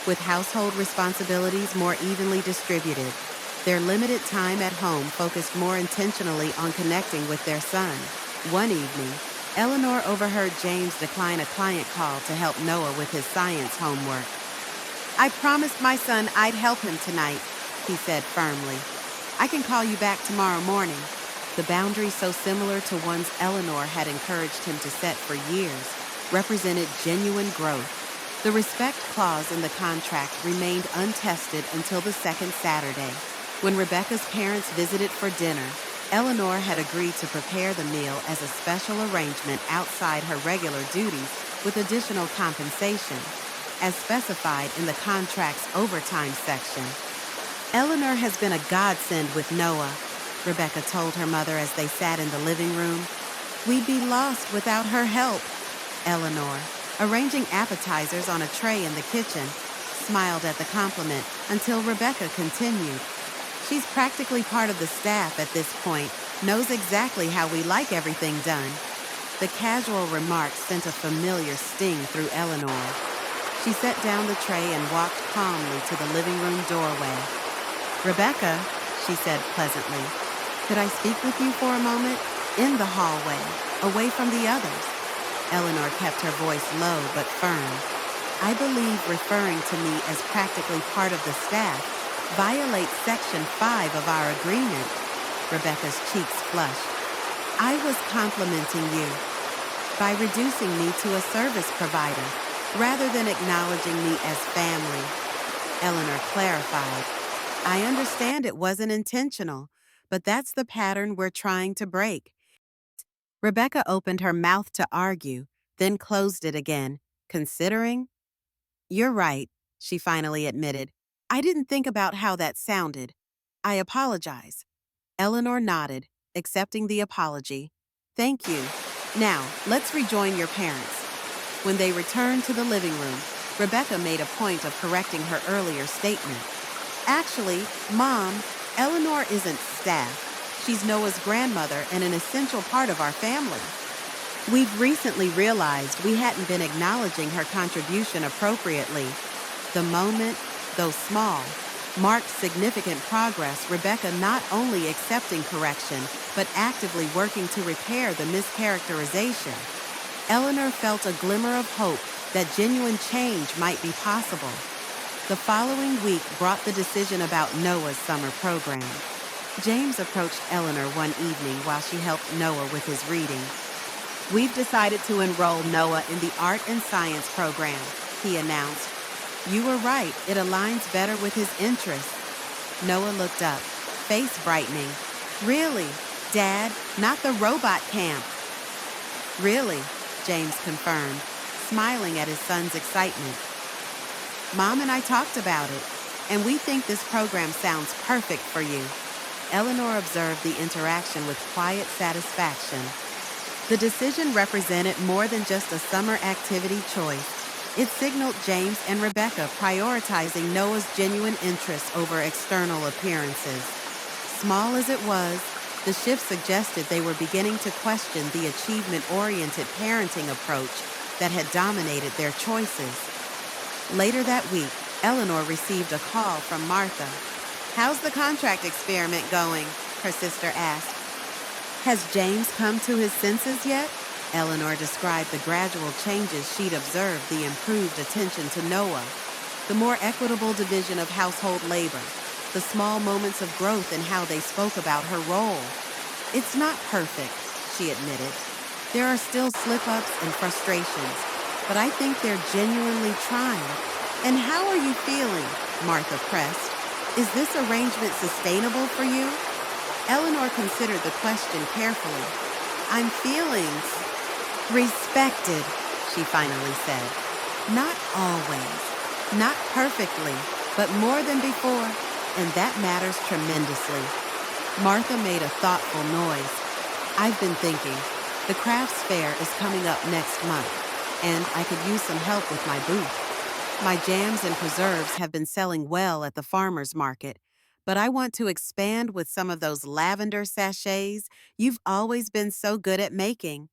with household responsibilities more evenly distributed. Their limited time at home focused more intentionally on connecting with their son. One evening, Eleanor overheard James decline a client call to help Noah with his science homework. I promised my son I'd help him tonight, he said firmly. I can call you back tomorrow morning. The boundary so similar to ones Eleanor had encouraged him to set for years represented genuine growth. The respect clause in the contract remained untested until the second Saturday. When Rebecca's parents visited for dinner, Eleanor had agreed to prepare the meal as a special arrangement outside her regular duties with additional compensation, as specified in the contract's overtime section. Eleanor has been a godsend with Noah, Rebecca told her mother as they sat in the living room. We'd be lost without her help. Eleanor, arranging appetizers on a tray in the kitchen, smiled at the compliment until Rebecca continued. She's practically part of the staff at this point, knows exactly how we like everything done. The casual remark sent a familiar sting through Eleanor. She set down the tray and walked calmly to the living room doorway. Rebecca, she said pleasantly, could I speak with you for a moment? In the hallway, away from the others. Eleanor kept her voice low but firm. I believe referring to me as practically part of the staff violates Section 5 of our agreement. Rebecca's cheeks flushed. I was complimenting you by reducing me to a service provider rather than acknowledging me as family. Eleanor clarified. I understand it wasn't intentional, but that's the pattern we're trying to break. Rebecca opened her mouth to argue, then closed it again, considering. You're right, she finally admitted. I didn't think about how that sounded. I apologize. Eleanor nodded, accepting the apology. Thank you. Now, let's rejoin your parents. When they returned to the living room, Rebecca made a point of correcting her earlier statement. Actually, Mom, Eleanor isn't staff. She's Noah's grandmother and an essential part of our family. We've recently realized we hadn't been acknowledging her contribution appropriately. The moment, though small, marked significant progress, Rebecca not only accepting correction, but actively working to repair the mischaracterization. Eleanor felt a glimmer of hope that genuine change might be possible. The following week brought the decision about Noah's summer program. James approached Eleanor one evening while she helped Noah with his reading. We've decided to enroll Noah in the Art and Science program, he announced. You were right, it aligns better with his interests. Noah looked up, face brightening. Really, Dad, not the robot camp. Really, James confirmed, smiling at his son's excitement. Mom and I talked about it, and we think this program sounds perfect for you. Eleanor observed the interaction with quiet satisfaction. The decision represented more than just a summer activity choice. It signaled James and Rebecca prioritizing Noah's genuine interests over external appearances. Small as it was, the shift suggested they were beginning to question the achievement-oriented parenting approach that had dominated their choices. Later that week, Eleanor received a call from Martha. How's the contract experiment going? Her sister asked. Has James come to his senses yet? Eleanor described the gradual changes she'd observed, the improved attention to Noah, the more equitable division of household labor, the small moments of growth in how they spoke about her role. It's not perfect, she admitted. There are still slip-ups and frustrations, but I think they're genuinely trying. And how are you feeling? Martha pressed. Is this arrangement sustainable for you? Eleanor considered the question carefully. I'm feeling respected, she finally said. Not always, not perfectly, but more than before, and that matters tremendously. Martha made a thoughtful noise. I've been thinking, the crafts fair is coming up next month, and I could use some help with my booth. My jams and preserves have been selling well at the farmer's market, but I want to expand with some of those lavender sachets you've always been so good at making.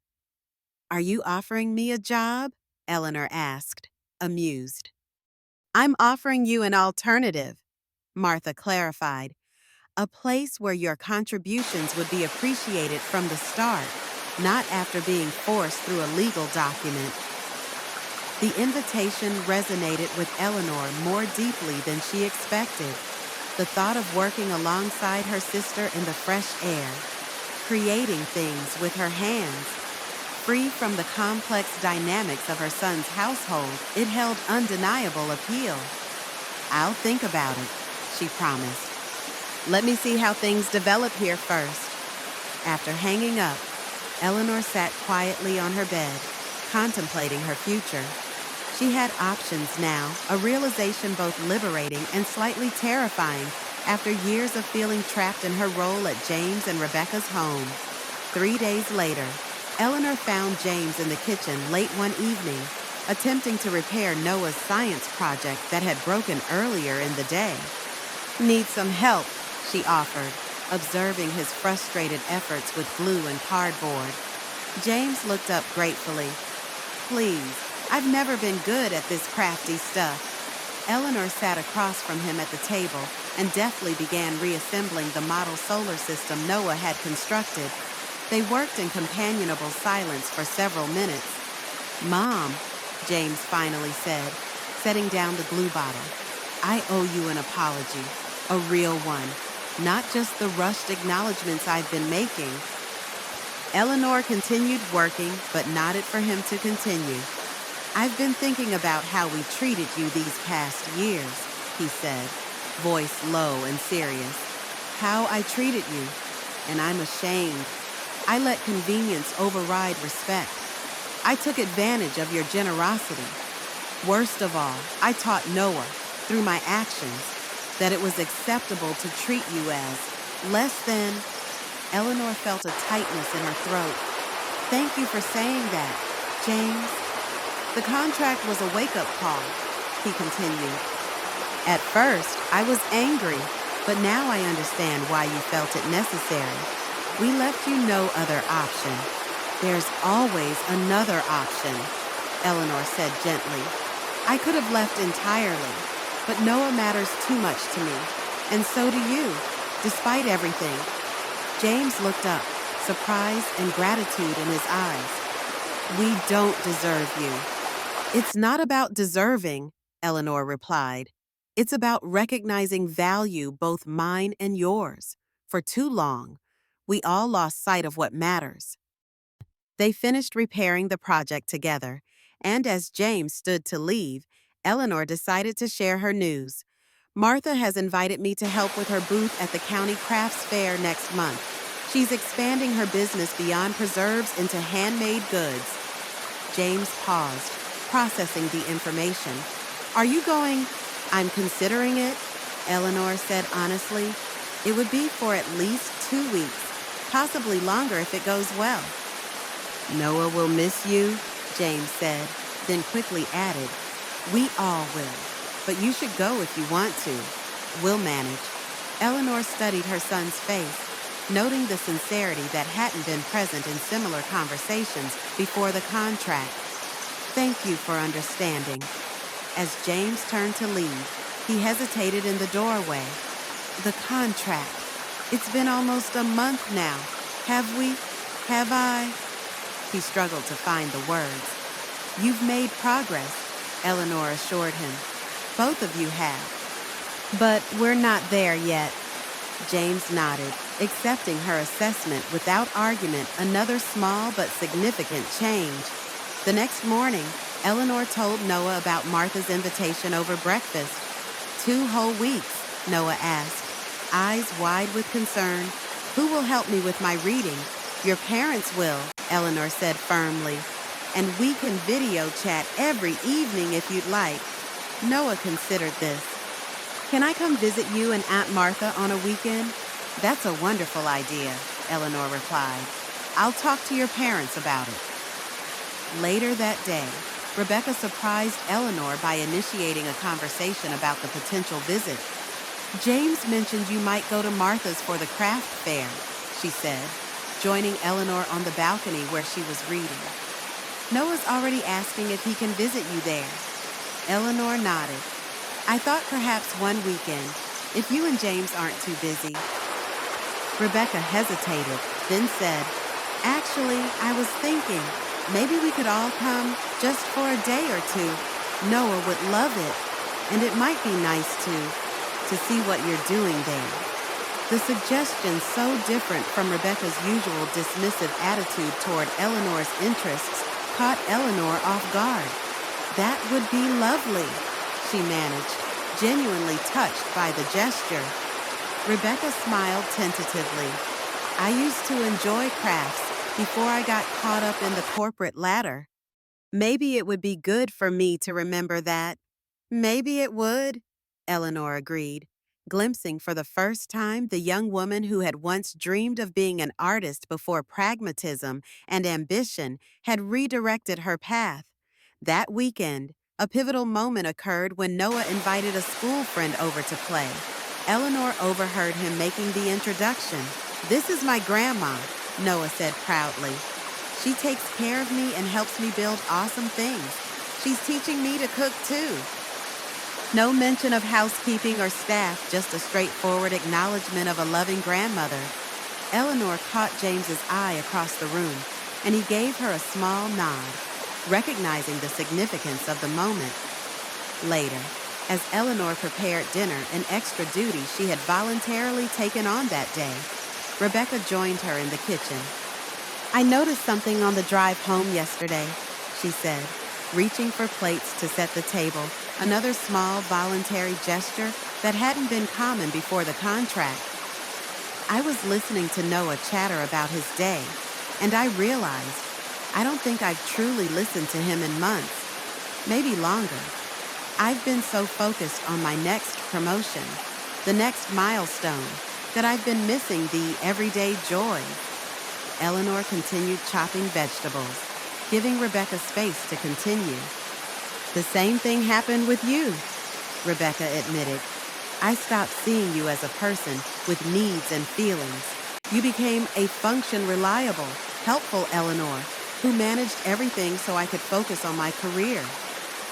Are you offering me a job? Eleanor asked, amused. I'm offering you an alternative, Martha clarified. A place where your contributions would be appreciated from the start, not after being forced through a legal document. The invitation resonated with Eleanor more deeply than she expected. The thought of working alongside her sister in the fresh air, creating things with her hands, free from the complex dynamics of her son's household, it held undeniable appeal. I'll think about it, she promised. Let me see how things develop here first. After hanging up, Eleanor sat quietly on her bed, contemplating her future. She had options now, a realization both liberating and slightly terrifying after years of feeling trapped in her role at James and Rebecca's home. 3 days later, Eleanor found James in the kitchen late one evening, attempting to repair Noah's science project that had broken earlier in the day. "Need some help," she offered, observing his frustrated efforts with glue and cardboard. James looked up gratefully. "Please, I've never been good at this crafty stuff." Eleanor sat across from him at the table and deftly began reassembling the model solar system Noah had constructed. They worked in companionable silence for several minutes. "Mom," James finally said, setting down the glue bottle, "I owe you an apology, a real one, not just the rushed acknowledgments I've been making." Eleanor continued working, but nodded for him to continue. "I've been thinking about how we treated you these past years," he said, voice low and serious. "How I treated you, and I'm ashamed. I let convenience override respect. I took advantage of your generosity. Worst of all, I taught Noah, through my actions, that it was acceptable to treat you as less than." Eleanor felt a tightness in her throat. "Thank you for saying that, James." "The contract was a wake-up call," he continued. "At first, I was angry, but now I understand why you felt it necessary. We left you no other option. There's always another option," Eleanor said gently. "I could have left entirely, but Noah matters too much to me, and so do you, despite everything." James looked up, surprise and gratitude in his eyes. "We don't deserve you." "It's not about deserving," Eleanor replied. "It's about recognizing value, both mine and yours. For too long, we all lost sight of what matters." They finished repairing the project together, and as James stood to leave, Eleanor decided to share her news. "Martha has invited me to help with her booth at the county crafts fair next month. She's expanding her business beyond preserves into handmade goods." James paused, processing the information. "Are you going?" "I'm considering it," Eleanor said honestly. "It would be for at least 2 weeks, possibly longer if it goes well." "Noah will miss you," James said, then quickly added, "We all will, but you should go if you want to. We'll manage." Eleanor studied her son's face, noting the sincerity that hadn't been present in similar conversations before the contract. "Thank you for understanding." As James turned to leave, he hesitated in the doorway. "The contract. It's been almost a month now. Have I?" He struggled to find the words. "You've made progress," Eleanor assured him. "Both of you have. But we're not there yet." James nodded, accepting her assessment without argument, another small but significant change. The next morning, Eleanor told Noah about Martha's invitation over breakfast. 2 whole weeks, Noah asked, eyes wide with concern. "Who will help me with my reading?" "Your parents will," Eleanor said firmly. "And we can video chat every evening if you'd like." Noah considered this. "Can I come visit you and Aunt Martha on a weekend?" "That's a wonderful idea," Eleanor replied. "I'll talk to your parents about it." Later that day, Rebecca surprised Eleanor by initiating a conversation about the potential visit. "James mentioned you might go to Martha's for the craft fair," she said, joining Eleanor on the balcony where she was reading. "Noah's already asking if he can visit you there." Eleanor nodded. "I thought perhaps one weekend, if you and James aren't too busy." Rebecca hesitated, then said, "Actually, I was thinking, maybe we could all come just for a day or two. Noah would love it, and it might be nice to see what you're doing there." The suggestion, so different from Rebecca's usual dismissive attitude toward Eleanor's interests, caught Eleanor off guard. "That would be lovely," she managed, genuinely touched by the gesture. Rebecca smiled tentatively. "I used to enjoy crafts before I got caught up in the corporate ladder." Maybe it would be good for me to remember that. Maybe it would, Eleanor agreed, glimpsing for the first time the young woman who had once dreamed of being an artist before pragmatism and ambition had redirected her path. That weekend, a pivotal moment occurred when Noah invited a school friend over to play. Eleanor overheard him making the introduction. "This is my grandma," Noah said proudly. "She takes care of me and helps me build awesome things. She's teaching me to cook too." No mention of housekeeping or staff, just a straightforward acknowledgement of a loving grandmother. Eleanor caught James's eye across the room, and he gave her a small nod, recognizing the significance of the moment. Later, as Eleanor prepared dinner, an extra duty she had voluntarily taken on that day, Rebecca joined her in the kitchen. "I noticed something on the drive home yesterday," she said, reaching for plates to set the table, another small voluntary gesture that hadn't been common before the contract. "I was listening to Noah chatter about his day, and I realized I don't think I've truly listened to him in months, maybe longer. I've been so focused on my next promotion, the next milestone, that I've been missing the everyday joy." Eleanor continued chopping vegetables, giving Rebecca space to continue. "The same thing happened with you," Rebecca admitted. "I stopped seeing you as a person with needs and feelings. You became a reliable, helpful Eleanor who managed everything so I could focus on my career."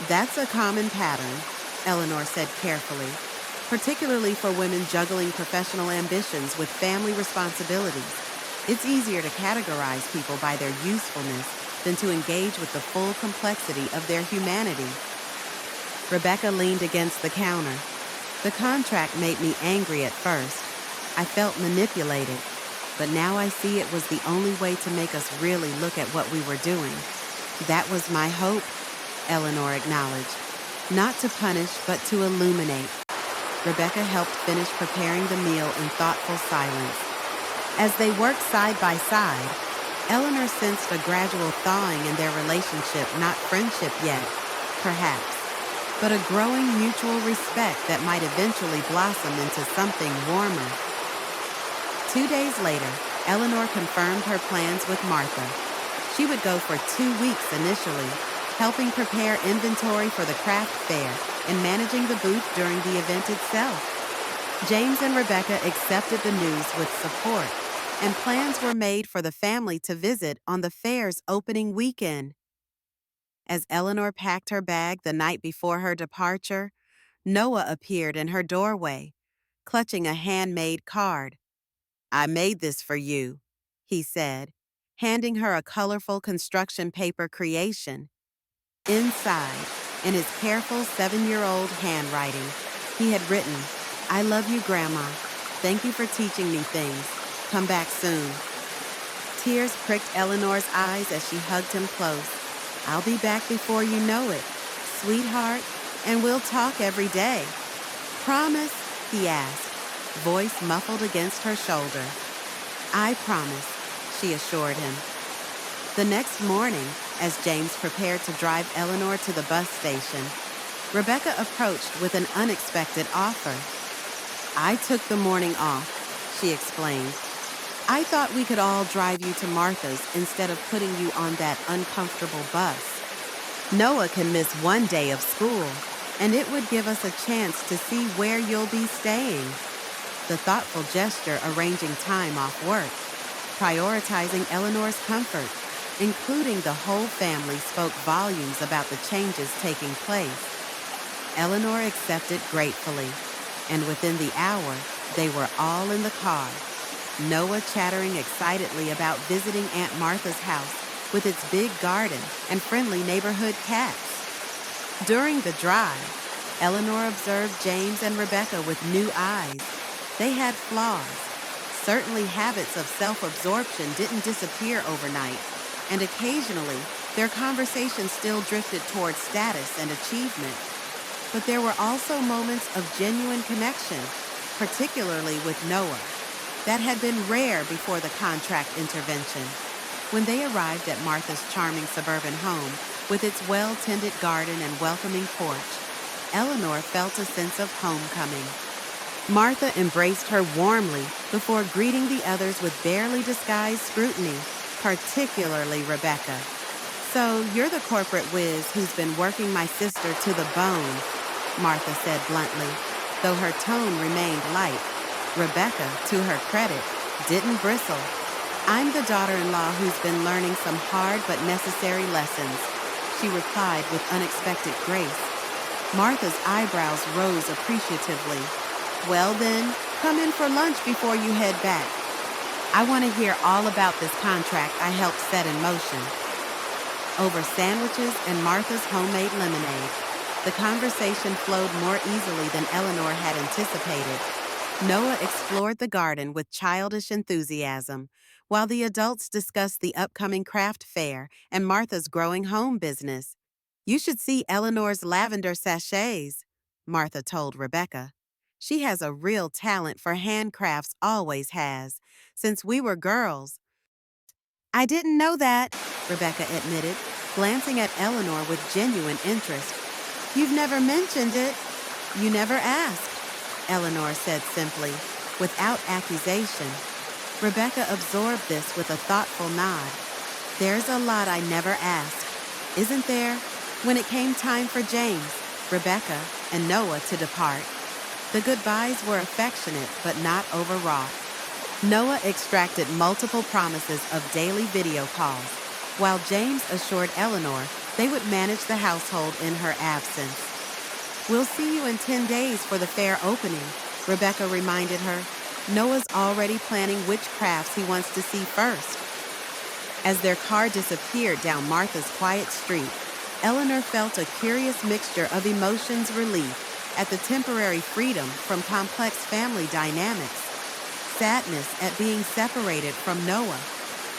"That's a common pattern," Eleanor said carefully, "particularly for women juggling professional ambitions with family responsibilities. It's easier to categorize people by their usefulness than to engage with the full complexity of their humanity." Rebecca leaned against the counter. "The contract made me angry at first. I felt manipulated, but now I see it was the only way to make us really look at what we were doing. That was my hope," Eleanor acknowledged. "Not to punish, but to illuminate." Rebecca helped finish preparing the meal in thoughtful silence. As they worked side by side, Eleanor sensed a gradual thawing in their relationship, not friendship yet, perhaps, but a growing mutual respect that might eventually blossom into something warmer. 2 days later, Eleanor confirmed her plans with Martha. She would go for 2 weeks initially, helping prepare inventory for the craft fair and managing the booth during the event itself. James and Rebecca accepted the news with support, and plans were made for the family to visit on the fair's opening weekend. As Eleanor packed her bag the night before her departure, Noah appeared in her doorway, clutching a handmade card. "I made this for you," he said, handing her a colorful construction paper creation. Inside, in his careful 7-year-old handwriting, he had written, "I love you, Grandma. Thank you for teaching me things. Come back soon." Tears pricked Eleanor's eyes as she hugged him close. "I'll be back before you know it, sweetheart, and we'll talk every day." "Promise?" he asked, voice muffled against her shoulder. "I promise," she assured him. The next morning, as James prepared to drive Eleanor to the bus station, Rebecca approached with an unexpected offer. "I took the morning off," she explained. "I thought we could all drive you to Martha's instead of putting you on that uncomfortable bus. Noah can miss 1 day of school, and it would give us a chance to see where you'll be staying." The thoughtful gesture arranging time off work, prioritizing Eleanor's comfort, including the whole family, spoke volumes about the changes taking place. Eleanor accepted gratefully, and within the hour, they were all in the car, Noah chattering excitedly about visiting Aunt Martha's house with its big garden and friendly neighborhood cats. During the drive, Eleanor observed James and Rebecca with new eyes. They had flaws. Certainly habits of self-absorption didn't disappear overnight, and occasionally their conversation still drifted toward status and achievement. But there were also moments of genuine connection, particularly with Noah, that had been rare before the contract intervention. When they arrived at Martha's charming suburban home, With its well-tended garden and welcoming porch, Eleanor felt a sense of homecoming. Martha embraced her warmly before greeting the others with barely disguised scrutiny, particularly Rebecca. "So you're the corporate whiz who's been working my sister to the bone," Martha said bluntly, though her tone remained light. Rebecca, to her credit, didn't bristle. "I'm the daughter-in-law who's been learning some hard but necessary lessons," she replied with unexpected grace. Martha's eyebrows rose appreciatively. "Well then, come in for lunch before you head back. I want to hear all about this contract I helped set in motion." Over sandwiches and Martha's homemade lemonade, the conversation flowed more easily than Eleanor had anticipated. Noah explored the garden with childish enthusiasm, while the adults discussed the upcoming craft fair and Martha's growing home business. "You should see Eleanor's lavender sachets," Martha told Rebecca. "She has a real talent for handcrafts, always has, since we were girls." "I didn't know that," Rebecca admitted, glancing at Eleanor with genuine interest. "You've never mentioned it." "You never asked," Eleanor said simply, without accusation. Rebecca absorbed this with a thoughtful nod. "There's a lot I never asked, isn't there?" When it came time for James, Rebecca, and Noah to depart, the goodbyes were affectionate but not overwrought. Noah extracted multiple promises of daily video calls, while James assured Eleanor they would manage the household in her absence. "We'll see you in 10 days for the fair opening," Rebecca reminded her. Noah's already planning which crafts he wants to see first. As their car disappeared down Martha's quiet street, Eleanor felt a curious mixture of emotions: relief at the temporary freedom from complex family dynamics, sadness at being separated from Noah,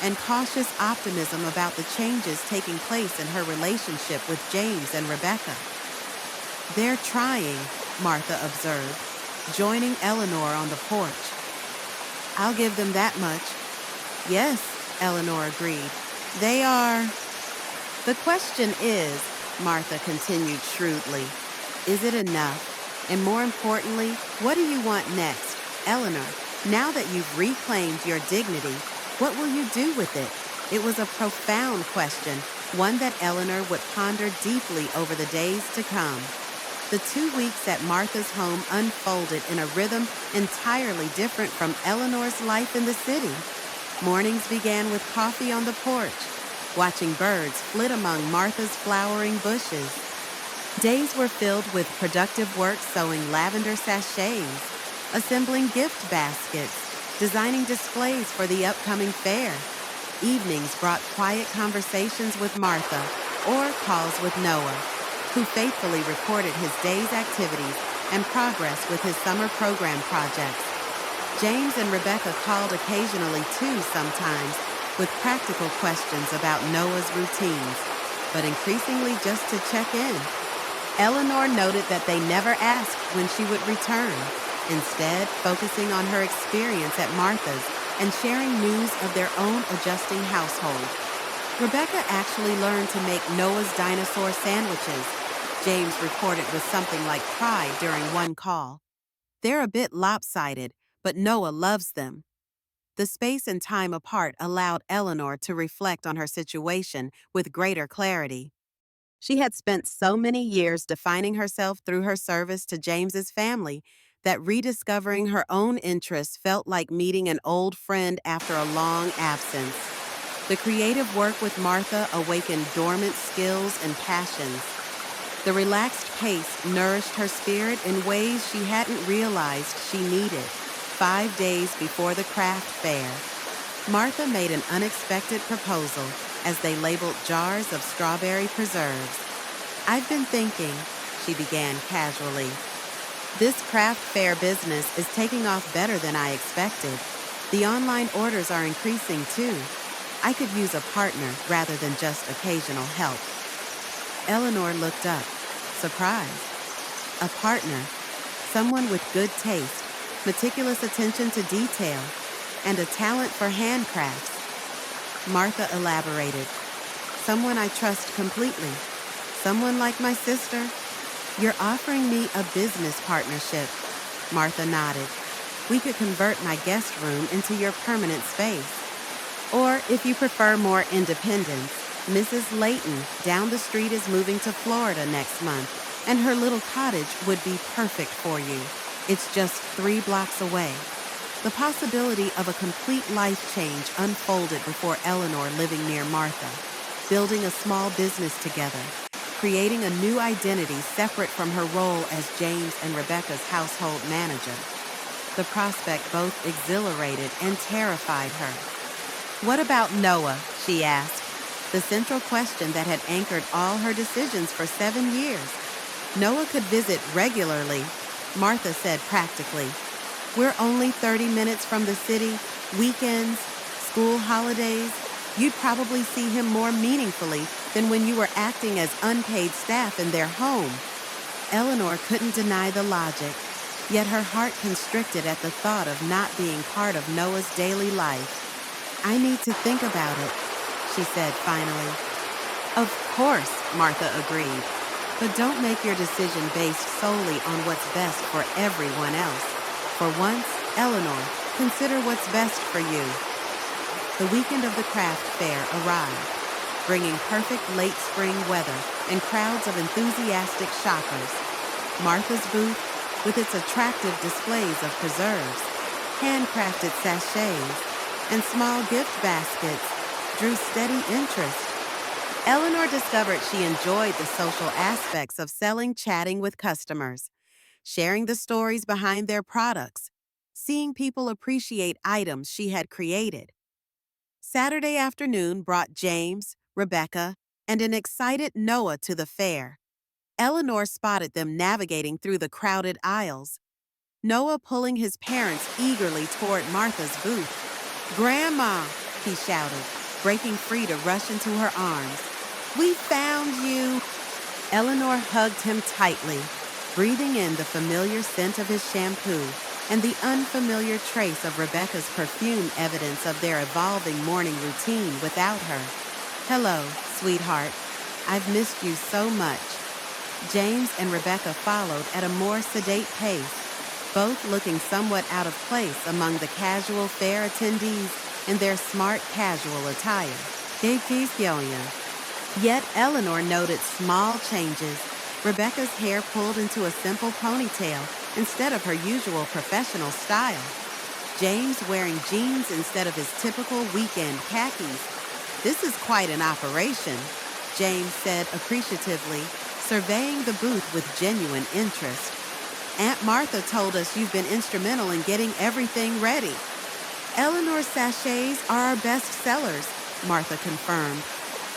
and cautious optimism about the changes taking place in her relationship with James and Rebecca. "They're trying," Martha observed, joining Eleanor on the porch. "I'll give them that much." "Yes," Eleanor agreed. "They are." "The question is," Martha continued shrewdly, "is it enough? And more importantly, what do you want next? Eleanor, now that you've reclaimed your dignity, what will you do with it?" It was a profound question, one that Eleanor would ponder deeply over the days to come. The 2 weeks at Martha's home unfolded in a rhythm entirely different from Eleanor's life in the city. Mornings began with coffee on the porch, watching birds flit among Martha's flowering bushes. Days were filled with productive work sewing lavender sachets, assembling gift baskets, designing displays for the upcoming fair. Evenings brought quiet conversations with Martha or calls with Noah, who faithfully reported his day's activities and progress with his summer program projects. James and Rebecca called occasionally too sometimes, with practical questions about Noah's routines, but increasingly just to check in. Eleanor noted that they never asked when she would return, instead focusing on her experience at Martha's and sharing news of their own adjusting household. Rebecca actually learned to make Noah's dinosaur sandwiches, James reported with something like pride during one call. "They're a bit lopsided, but Noah loves them." The space and time apart allowed Eleanor to reflect on her situation with greater clarity. She had spent so many years defining herself through her service to James's family that rediscovering her own interests felt like meeting an old friend after a long absence. The creative work with Martha awakened dormant skills and passions. The relaxed pace nourished her spirit in ways she hadn't realized she needed. 5 days before the craft fair, Martha made an unexpected proposal as they labeled jars of strawberry preserves. "I've been thinking," she began casually. "This craft fair business is taking off better than I expected. The online orders are increasing too. I could use a partner rather than just occasional help." Eleanor looked up, surprised. A partner, someone with good taste, meticulous attention to detail, and a talent for handcrafts. Martha elaborated. Someone I trust completely. Someone like my sister. You're offering me a business partnership. Martha nodded. We could convert my guest room into your permanent space. Or, if you prefer more independence, Mrs. Layton down the street is moving to Florida next month, and her little cottage would be perfect for you. It's just 3 blocks away. The possibility of a complete life change unfolded before Eleanor living near Martha, building a small business together, creating a new identity separate from her role as James and Rebecca's household manager. The prospect both exhilarated and terrified her. "What about Noah?" she asked, the central question that had anchored all her decisions for 7 years. "Noah could visit regularly," Martha said practically. "We're only 30 minutes from the city, weekends, school holidays. You'd probably see him more meaningfully than when you were acting as unpaid staff in their home." Eleanor couldn't deny the logic, yet her heart constricted at the thought of not being part of Noah's daily life. "I need to think about it," she said finally. "Of course," Martha agreed, "but don't make your decision based solely on what's best for everyone else. For once, Eleanor, consider what's best for you." The weekend of the craft fair arrived, bringing perfect late spring weather and crowds of enthusiastic shoppers. Martha's booth, with its attractive displays of preserves, handcrafted sachets, and small gift baskets, drew steady interest. Eleanor discovered she enjoyed the social aspects of selling, chatting with customers, sharing the stories behind their products, seeing people appreciate items she had created. Saturday afternoon brought James, Rebecca, and an excited Noah to the fair. Eleanor spotted them navigating through the crowded aisles, Noah pulling his parents eagerly toward Martha's booth. "Grandma," he shouted, breaking free to rush into her arms. "We found you!" Eleanor hugged him tightly, breathing in the familiar scent of his shampoo and the unfamiliar trace of Rebecca's perfume, evidence of their evolving morning routine without her. "Hello, sweetheart. I've missed you so much." James and Rebecca followed at a more sedate pace, both looking somewhat out of place among the casual fair attendees in their smart casual attire. Yet Eleanor noted small changes. Rebecca's hair pulled into a simple ponytail instead of her usual professional style. James wearing jeans instead of his typical weekend khakis. "This is quite an operation," James said appreciatively, surveying the booth with genuine interest. "Aunt Martha told us you've been instrumental in getting everything ready." "Eleanor's sachets are our best sellers," Martha confirmed,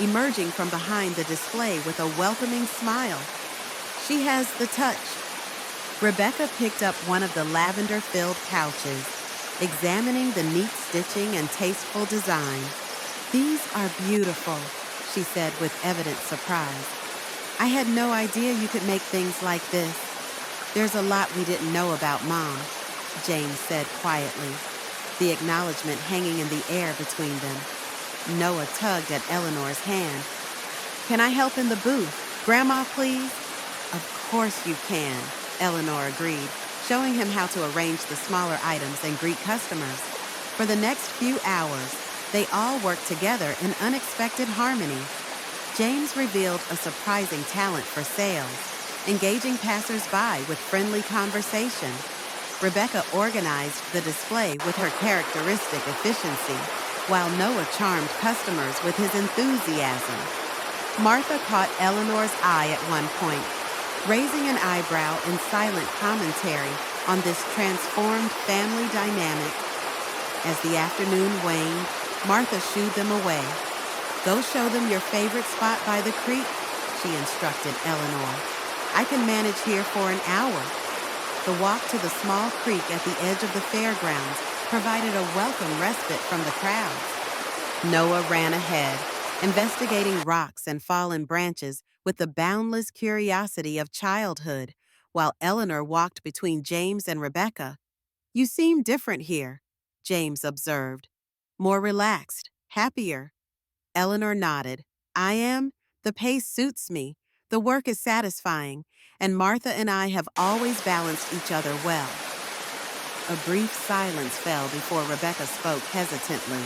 emerging from behind the display with a welcoming smile. "She has the touch." Rebecca picked up one of the lavender-filled pouches, examining the neat stitching and tasteful design. "These are beautiful," she said with evident surprise. "I had no idea you could make things like this." "There's a lot we didn't know about Mom," James said quietly, the acknowledgement hanging in the air between them. Noah tugged at Eleanor's hand. "Can I help in the booth? Grandma, please?" "Of course you can," Eleanor agreed, showing him how to arrange the smaller items and greet customers. For the next few hours, they all worked together in unexpected harmony. James revealed a surprising talent for sales, engaging passers-by with friendly conversation. Rebecca organized the display with her characteristic efficiency, while Noah charmed customers with his enthusiasm. Martha caught Eleanor's eye at one point, raising an eyebrow in silent commentary on this transformed family dynamic. As the afternoon waned, Martha shooed them away. "Go show them your favorite spot by the creek," she instructed Eleanor. "I can manage here for an hour." The walk to the small creek at the edge of the fairgrounds provided a welcome respite from the crowds. Noah ran ahead, investigating rocks and fallen branches with the boundless curiosity of childhood, while Eleanor walked between James and Rebecca. "You seem different here," James observed. "More relaxed, happier." Eleanor nodded. I am, the pace suits me, the work is satisfying, and Martha and I have always balanced each other well. A brief silence fell before Rebecca spoke hesitantly.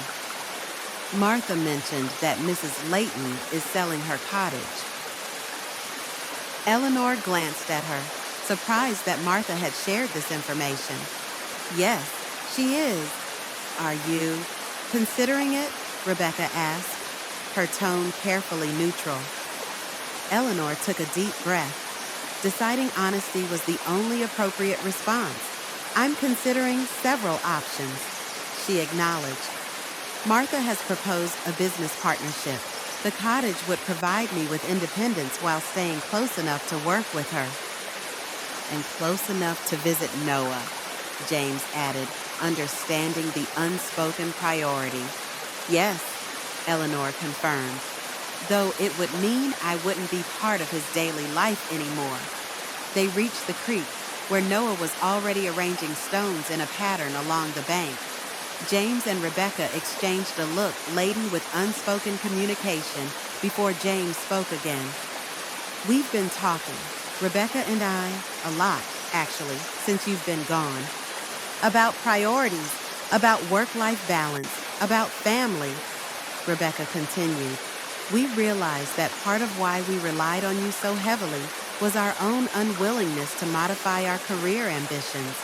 Martha mentioned that Mrs. Layton is selling her cottage. Eleanor glanced at her, surprised that Martha had shared this information. Yes, she is. Are you considering it? Rebecca asked, her tone carefully neutral. Eleanor took a deep breath, deciding honesty was the only appropriate response. I'm considering several options, she acknowledged. Martha has proposed a business partnership. The cottage would provide me with independence while staying close enough to work with her. And close enough to visit Noah, James added, understanding the unspoken priority. Yes, Eleanor confirmed, though it would mean I wouldn't be part of his daily life anymore. They reached the creek, where Noah was already arranging stones in a pattern along the bank. James and Rebecca exchanged a look laden with unspoken communication before James spoke again. We've been talking, Rebecca and I, a lot, actually, since you've been gone. About priorities, about work-life balance, about family, Rebecca continued. We realized that part of why we relied on you so heavily was our own unwillingness to modify our career ambitions.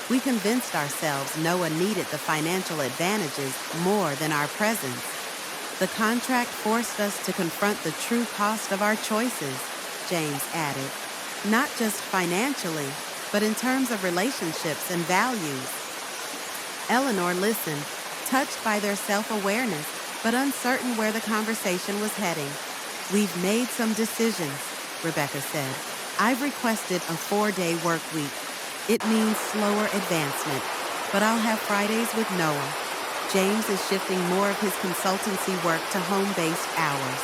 We convinced ourselves Noah needed the financial advantages more than our presence. The contract forced us to confront the true cost of our choices, James added. Not just financially, but in terms of relationships and values. Eleanor listened, touched by their self-awareness, but uncertain where the conversation was heading. We've made some decisions, Rebecca said. I've requested a 4-day work week. It means slower advancement, but I'll have Fridays with Noah. James is shifting more of his consultancy work to home-based hours.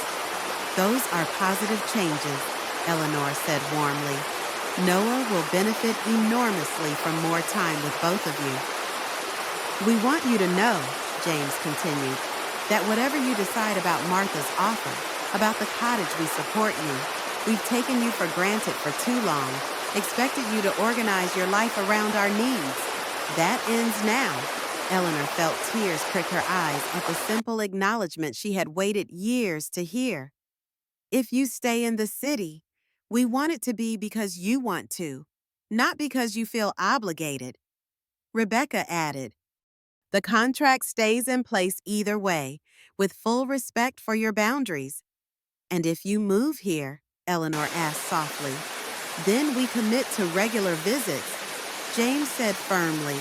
Those are positive changes, Eleanor said warmly. Noah will benefit enormously from more time with both of you. We want you to know, James continued, that whatever you decide about Martha's offer, about the cottage we support you, we've taken you for granted for too long, expected you to organize your life around our needs. That ends now. Eleanor felt tears prick her eyes at the simple acknowledgement she had waited years to hear. If you stay in the city, we want it to be because you want to, not because you feel obligated. Rebecca added, the contract stays in place either way, with full respect for your boundaries. And if you move here, Eleanor asked softly, then we commit to regular visits. James said firmly,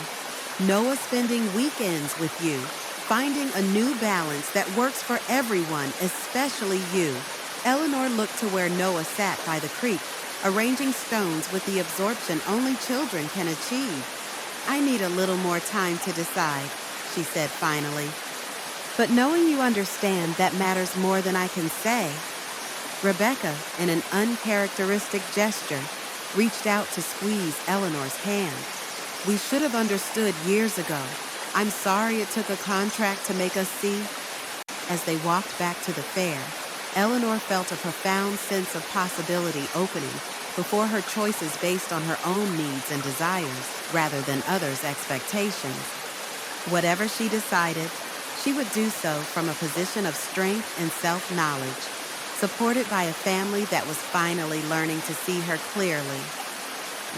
Noah spending weekends with you, finding a new balance that works for everyone, especially you. Eleanor looked to where Noah sat by the creek, arranging stones with the absorption only children can achieve. I need a little more time to decide, she said finally. But knowing you understand that matters more than I can say. Rebecca, in an uncharacteristic gesture, reached out to squeeze Eleanor's hand. We should have understood years ago. I'm sorry it took a contract to make us see. As they walked back to the fair, Eleanor felt a profound sense of possibility opening before her choices based on her own needs and desires rather than others' expectations. Whatever she decided, she would do so from a position of strength and self-knowledge, supported by a family that was finally learning to see her clearly.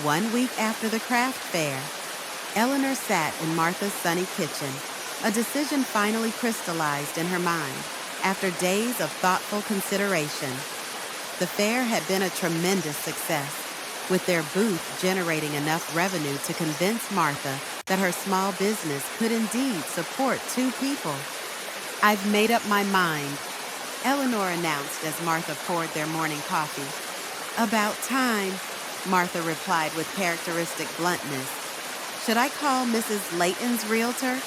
1 week after the craft fair, Eleanor sat in Martha's sunny kitchen, a decision finally crystallized in her mind after days of thoughtful consideration. The fair had been a tremendous success, with their booth generating enough revenue to convince Martha that her small business could indeed support 2 people. I've made up my mind, Eleanor announced as Martha poured their morning coffee. About time, Martha replied with characteristic bluntness. Should I call Mrs. Layton's realtor?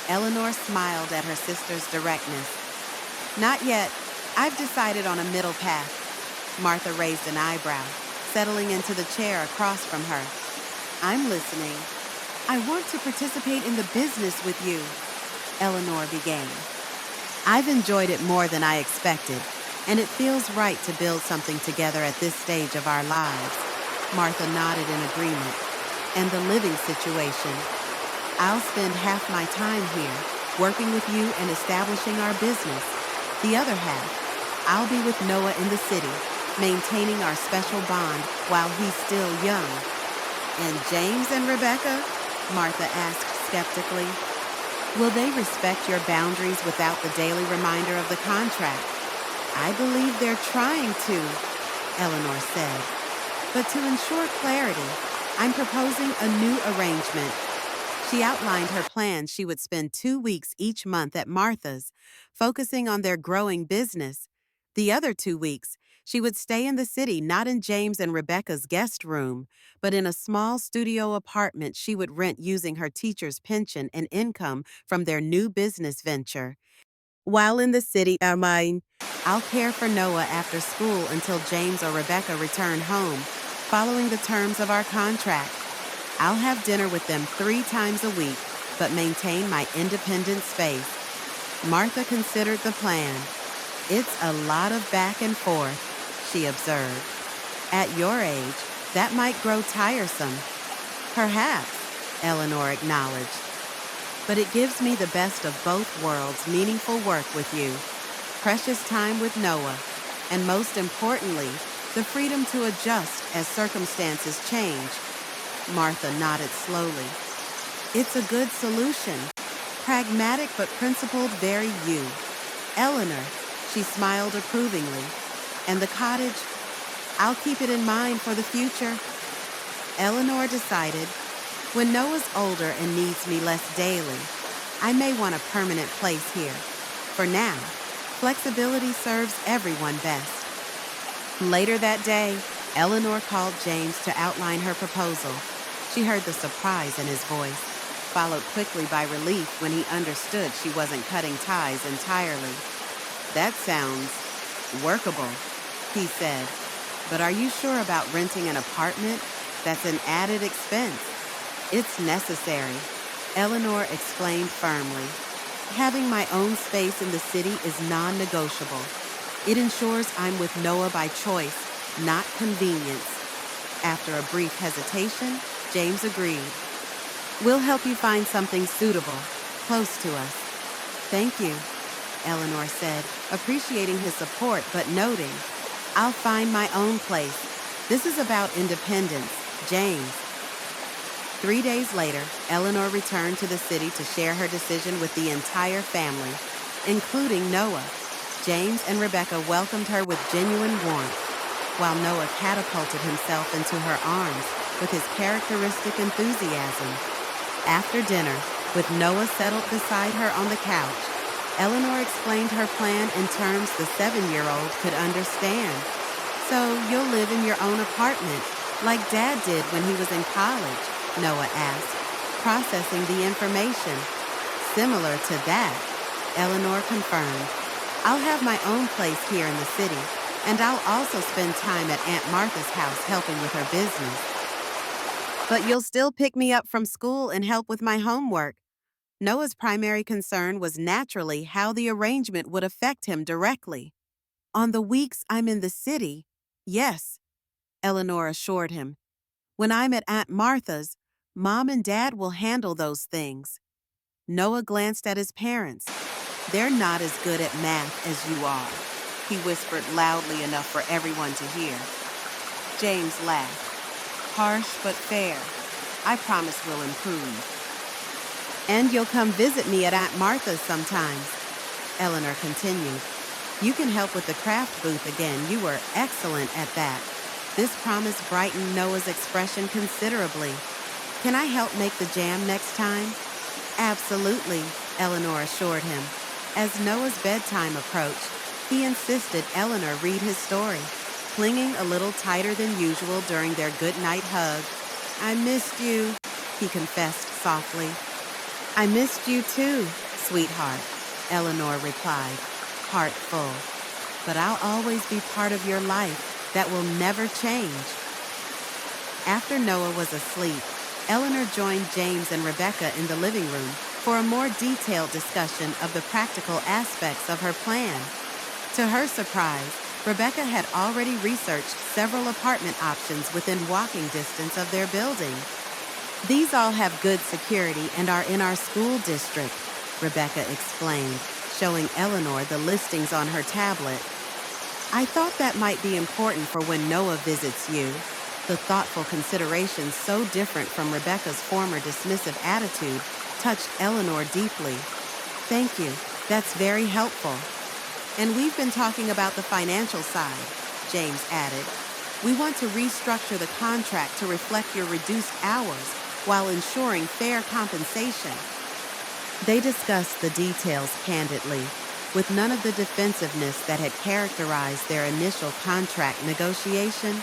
Eleanor smiled at her sister's directness. Not yet. I've decided on a middle path. Martha raised an eyebrow, settling into the chair across from her. I'm listening. I want to participate in the business with you, Eleanor began. I've enjoyed it more than I expected, and it feels right to build something together at this stage of our lives. Martha nodded in agreement. And the living situation. I'll spend half my time here, working with you and establishing our business. The other half, I'll be with Noah in the city, maintaining our special bond while he's still young. And James and Rebecca? Martha asked skeptically. Will they respect your boundaries without the daily reminder of the contract? I believe they're trying to, Eleanor said. But to ensure clarity, I'm proposing a new arrangement. She outlined her plan. She would spend 2 weeks each month at Martha's, focusing on their growing business. The other 2 weeks, she would stay in the city, not in James and Rebecca's guest room, but in a small studio apartment she would rent using her teacher's pension and income from their new business venture. While in the city, I'll care for Noah after school until James or Rebecca return home, following the terms of our contract. I'll have dinner with them 3 times a week, but maintain my independent space. Martha considered the plan. It's a lot of back and forth, she observed. At your age, that might grow tiresome. Perhaps, Eleanor acknowledged. But it gives me the best of both worlds, meaningful work with you, precious time with Noah, and most importantly, the freedom to adjust as circumstances change. Martha nodded slowly. It's a good solution. Pragmatic but principled, very you. Eleanor, she smiled approvingly. And the cottage? I'll keep it in mind for the future. Eleanor decided, when Noah's older and needs me less daily, I may want a permanent place here. For now, flexibility serves everyone best. Later that day, Eleanor called James to outline her proposal. She heard the surprise in his voice, followed quickly by relief when he understood she wasn't cutting ties entirely. That sounds workable, he said. But are you sure about renting an apartment? That's an added expense. It's necessary, Eleanor explained firmly. Having my own space in the city is non-negotiable. It ensures I'm with Noah by choice, not convenience. After a brief hesitation, James agreed. We'll help you find something suitable, close to us. Thank you, Eleanor said, appreciating his support but noting, I'll find my own place. This is about independence, James. 3 days later, Eleanor returned to the city to share her decision with the entire family, including Noah. James and Rebecca welcomed her with genuine warmth, while Noah catapulted himself into her arms with his characteristic enthusiasm. After dinner, with Noah settled beside her on the couch, Eleanor explained her plan in terms the 7-year-old could understand. So you'll live in your own apartment, like Dad did when he was in college? Noah asked, processing the information. Similar to that, Eleanor confirmed. I'll have my own place here in the city, and I'll also spend time at Aunt Martha's house helping with her business. But you'll still pick me up from school and help with my homework. Noah's primary concern was naturally how the arrangement would affect him directly. On the weeks I'm in the city, yes, Eleanor assured him. When I'm at Aunt Martha's, Mom and Dad will handle those things. Noah glanced at his parents. They're not as good at math as you are, he whispered loudly enough for everyone to hear. James laughed. Harsh but fair. I promise we'll improve. And you'll come visit me at Aunt Martha's sometimes, Eleanor continued. You can help with the craft booth again. You were excellent at that. This promise brightened Noah's expression considerably. Can I help make the jam next time? Absolutely, Eleanor assured him. As Noah's bedtime approached, he insisted Eleanor read his story, clinging a little tighter than usual during their goodnight hug. I missed you, he confessed softly. I missed you too, sweetheart, Eleanor replied, heart full. But I'll always be part of your life. That will never change. After Noah was asleep, Eleanor joined James and Rebecca in the living room for a more detailed discussion of the practical aspects of her plan. To her surprise, Rebecca had already researched several apartment options within walking distance of their building. These all have good security and are in our school district, Rebecca explained, showing Eleanor the listings on her tablet. I thought that might be important for when Noah visits you. The thoughtful consideration so different from Rebecca's former dismissive attitude touched Eleanor deeply. Thank you. That's very helpful. And we've been talking about the financial side, James added. We want to restructure the contract to reflect your reduced hours while ensuring fair compensation. They discussed the details candidly, with none of the defensiveness that had characterized their initial contract negotiation.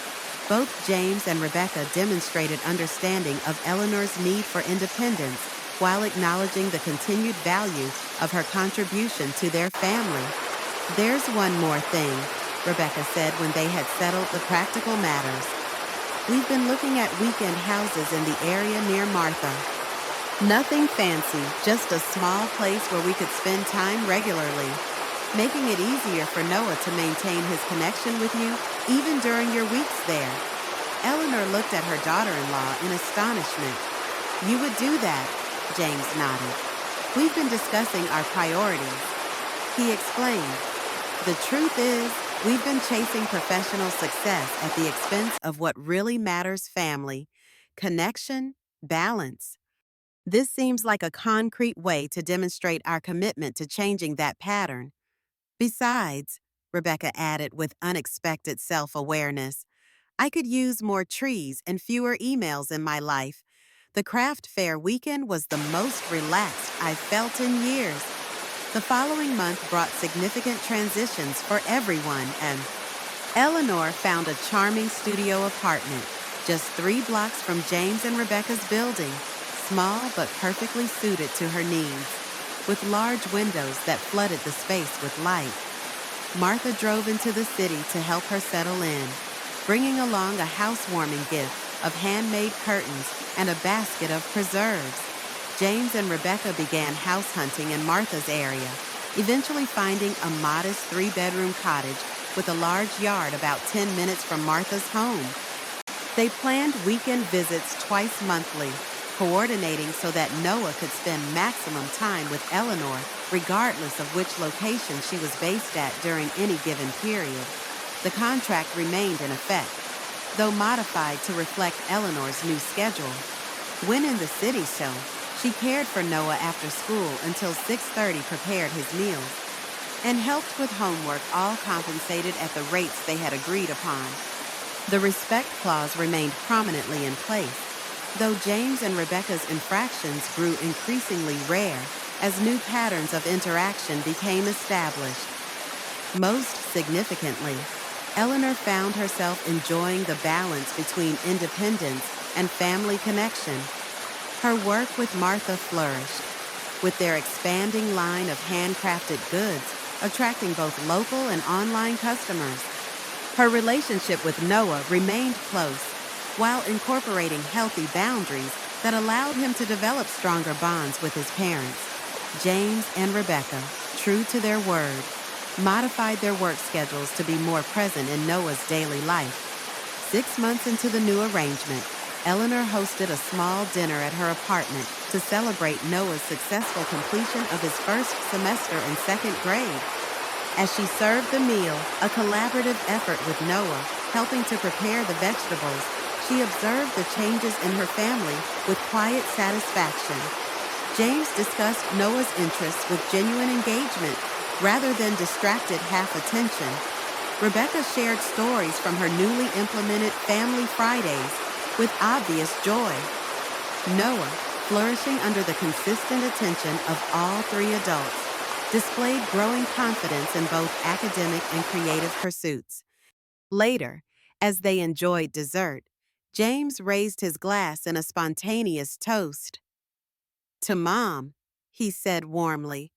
Both James and Rebecca demonstrated understanding of Eleanor's need for independence while acknowledging the continued value of her contribution to their family. There's one more thing, Rebecca said when they had settled the practical matters. We've been looking at weekend houses in the area near Martha. Nothing fancy, just a small place where we could spend time regularly, making it easier for Noah to maintain his connection with you even during your weeks there. Eleanor looked at her daughter-in-law in astonishment. You would do that, James nodded. We've been discussing our priorities. He explained. The truth is, we've been chasing professional success at the expense of what really matters: family, connection, balance. This seems like a concrete way to demonstrate our commitment to changing that pattern. Besides, Rebecca added with unexpected self-awareness, I could use more trees and fewer emails in my life. The craft fair weekend was the most relaxed I've felt in years. The following month brought significant transitions for everyone, and Eleanor found a charming studio apartment, just 3 blocks from James and Rebecca's building, small but perfectly suited to her needs, with large windows that flooded the space with light. Martha drove into the city to help her settle in, bringing along a housewarming gift of handmade curtains and a basket of preserves. James and Rebecca began house hunting in Martha's area, eventually finding a modest 3-bedroom cottage with a large yard about 10 minutes from Martha's home. They planned weekend visits twice monthly, coordinating so that Noah could spend maximum time with Eleanor, regardless of which location she was based at during any given period. The contract remained in effect, though modified to reflect Eleanor's new schedule. When in the city, she cared for Noah after school until 6:30, prepared his meals, and helped with homework, all compensated at the rates they had agreed upon. The respect clause remained prominently in place, though James and Rebecca's infractions grew increasingly rare as new patterns of interaction became established. Most significantly, Eleanor found herself enjoying the balance between independence and family connection. Her work with Martha flourished, with their expanding line of handcrafted goods attracting both local and online customers. Her relationship with Noah remained close, while incorporating healthy boundaries that allowed him to develop stronger bonds with his parents. James and Rebecca, true to their word, modified their work schedules to be more present in Noah's daily life. 6 months into the new arrangement, Eleanor hosted a small dinner at her apartment to celebrate Noah's successful completion of his first semester in 2nd grade. As she served the meal, a collaborative effort with Noah, helping to prepare the vegetables, she observed the changes in her family with quiet satisfaction. James discussed Noah's interests with genuine engagement rather than distracted half-attention. Rebecca shared stories from her newly implemented Family Fridays with obvious joy. Noah, flourishing under the consistent attention of all 3 adults, displayed growing confidence in both academic and creative pursuits. Later, as they enjoyed dessert, James raised his glass in a spontaneous toast. To Mom, he said warmly,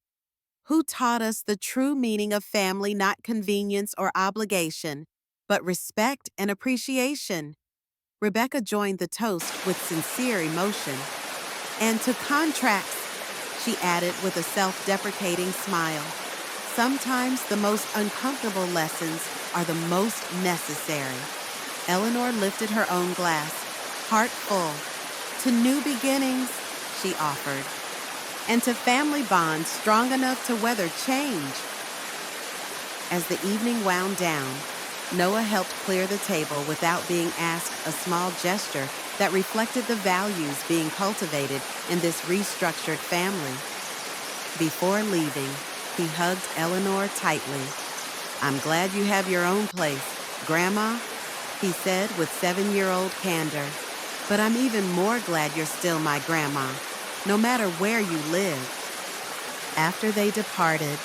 who taught us the true meaning of family, not convenience or obligation, but respect and appreciation. Rebecca joined the toast with sincere emotion. And to contracts, she added with a self-deprecating smile. Sometimes the most uncomfortable lessons are the most necessary. Eleanor lifted her own glass, heart full. To new beginnings, she offered, and to family bonds strong enough to weather change. As the evening wound down, Noah helped clear the table without being asked, a small gesture that reflected the values being cultivated in this restructured family. Before leaving, he hugged Eleanor tightly. "I'm glad you have your own place, Grandma," he said with 7-year-old candor. "But I'm even more glad you're still my grandma, no matter where you live." After they departed,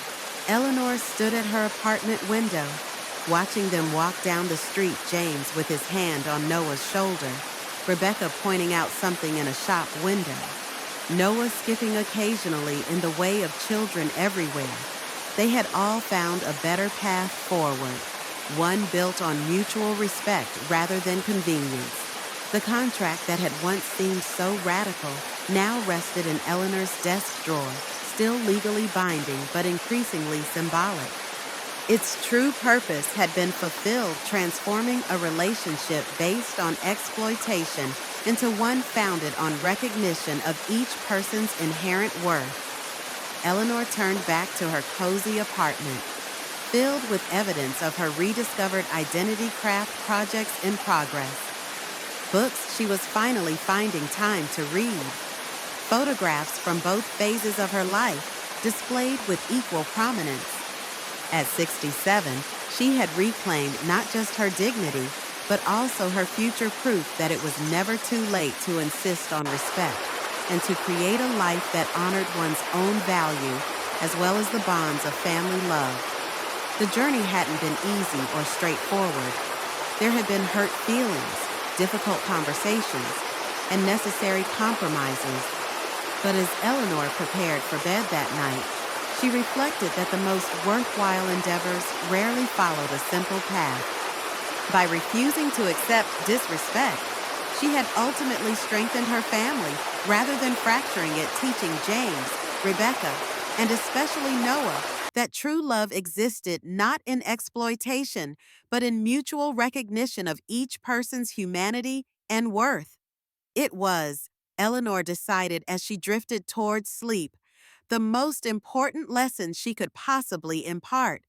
Eleanor stood at her apartment window, watching them walk down the street, James with his hand on Noah's shoulder, Rebecca pointing out something in a shop window, Noah skipping occasionally in the way of children everywhere. They had all found a better path forward, one built on mutual respect rather than convenience. The contract that had once seemed so radical now rested in Eleanor's desk drawer, still legally binding but increasingly symbolic. Its true purpose had been fulfilled, transforming a relationship based on exploitation into one founded on recognition of each person's inherent worth. Eleanor turned back to her cozy apartment, filled with evidence of her rediscovered identity craft projects in progress. Books she was finally finding time to read. Photographs from both phases of her life displayed with equal prominence. At 67, she had reclaimed not just her dignity, but also her future proof that it was never too late to insist on respect and to create a life that honored one's own value as well as the bonds of family love. The journey hadn't been easy or straightforward. There had been hurt feelings, difficult conversations, and necessary compromises. But as Eleanor prepared for bed that night, she reflected that the most worthwhile endeavors rarely followed a simple path. By refusing to accept disrespect, she had ultimately strengthened her family rather than fracturing it, teaching James, Rebecca, and especially Noah that true love existed not in exploitation, but in mutual recognition of each person's humanity and worth. It was, Eleanor decided as she drifted towards sleep, the most important lesson she could possibly impart.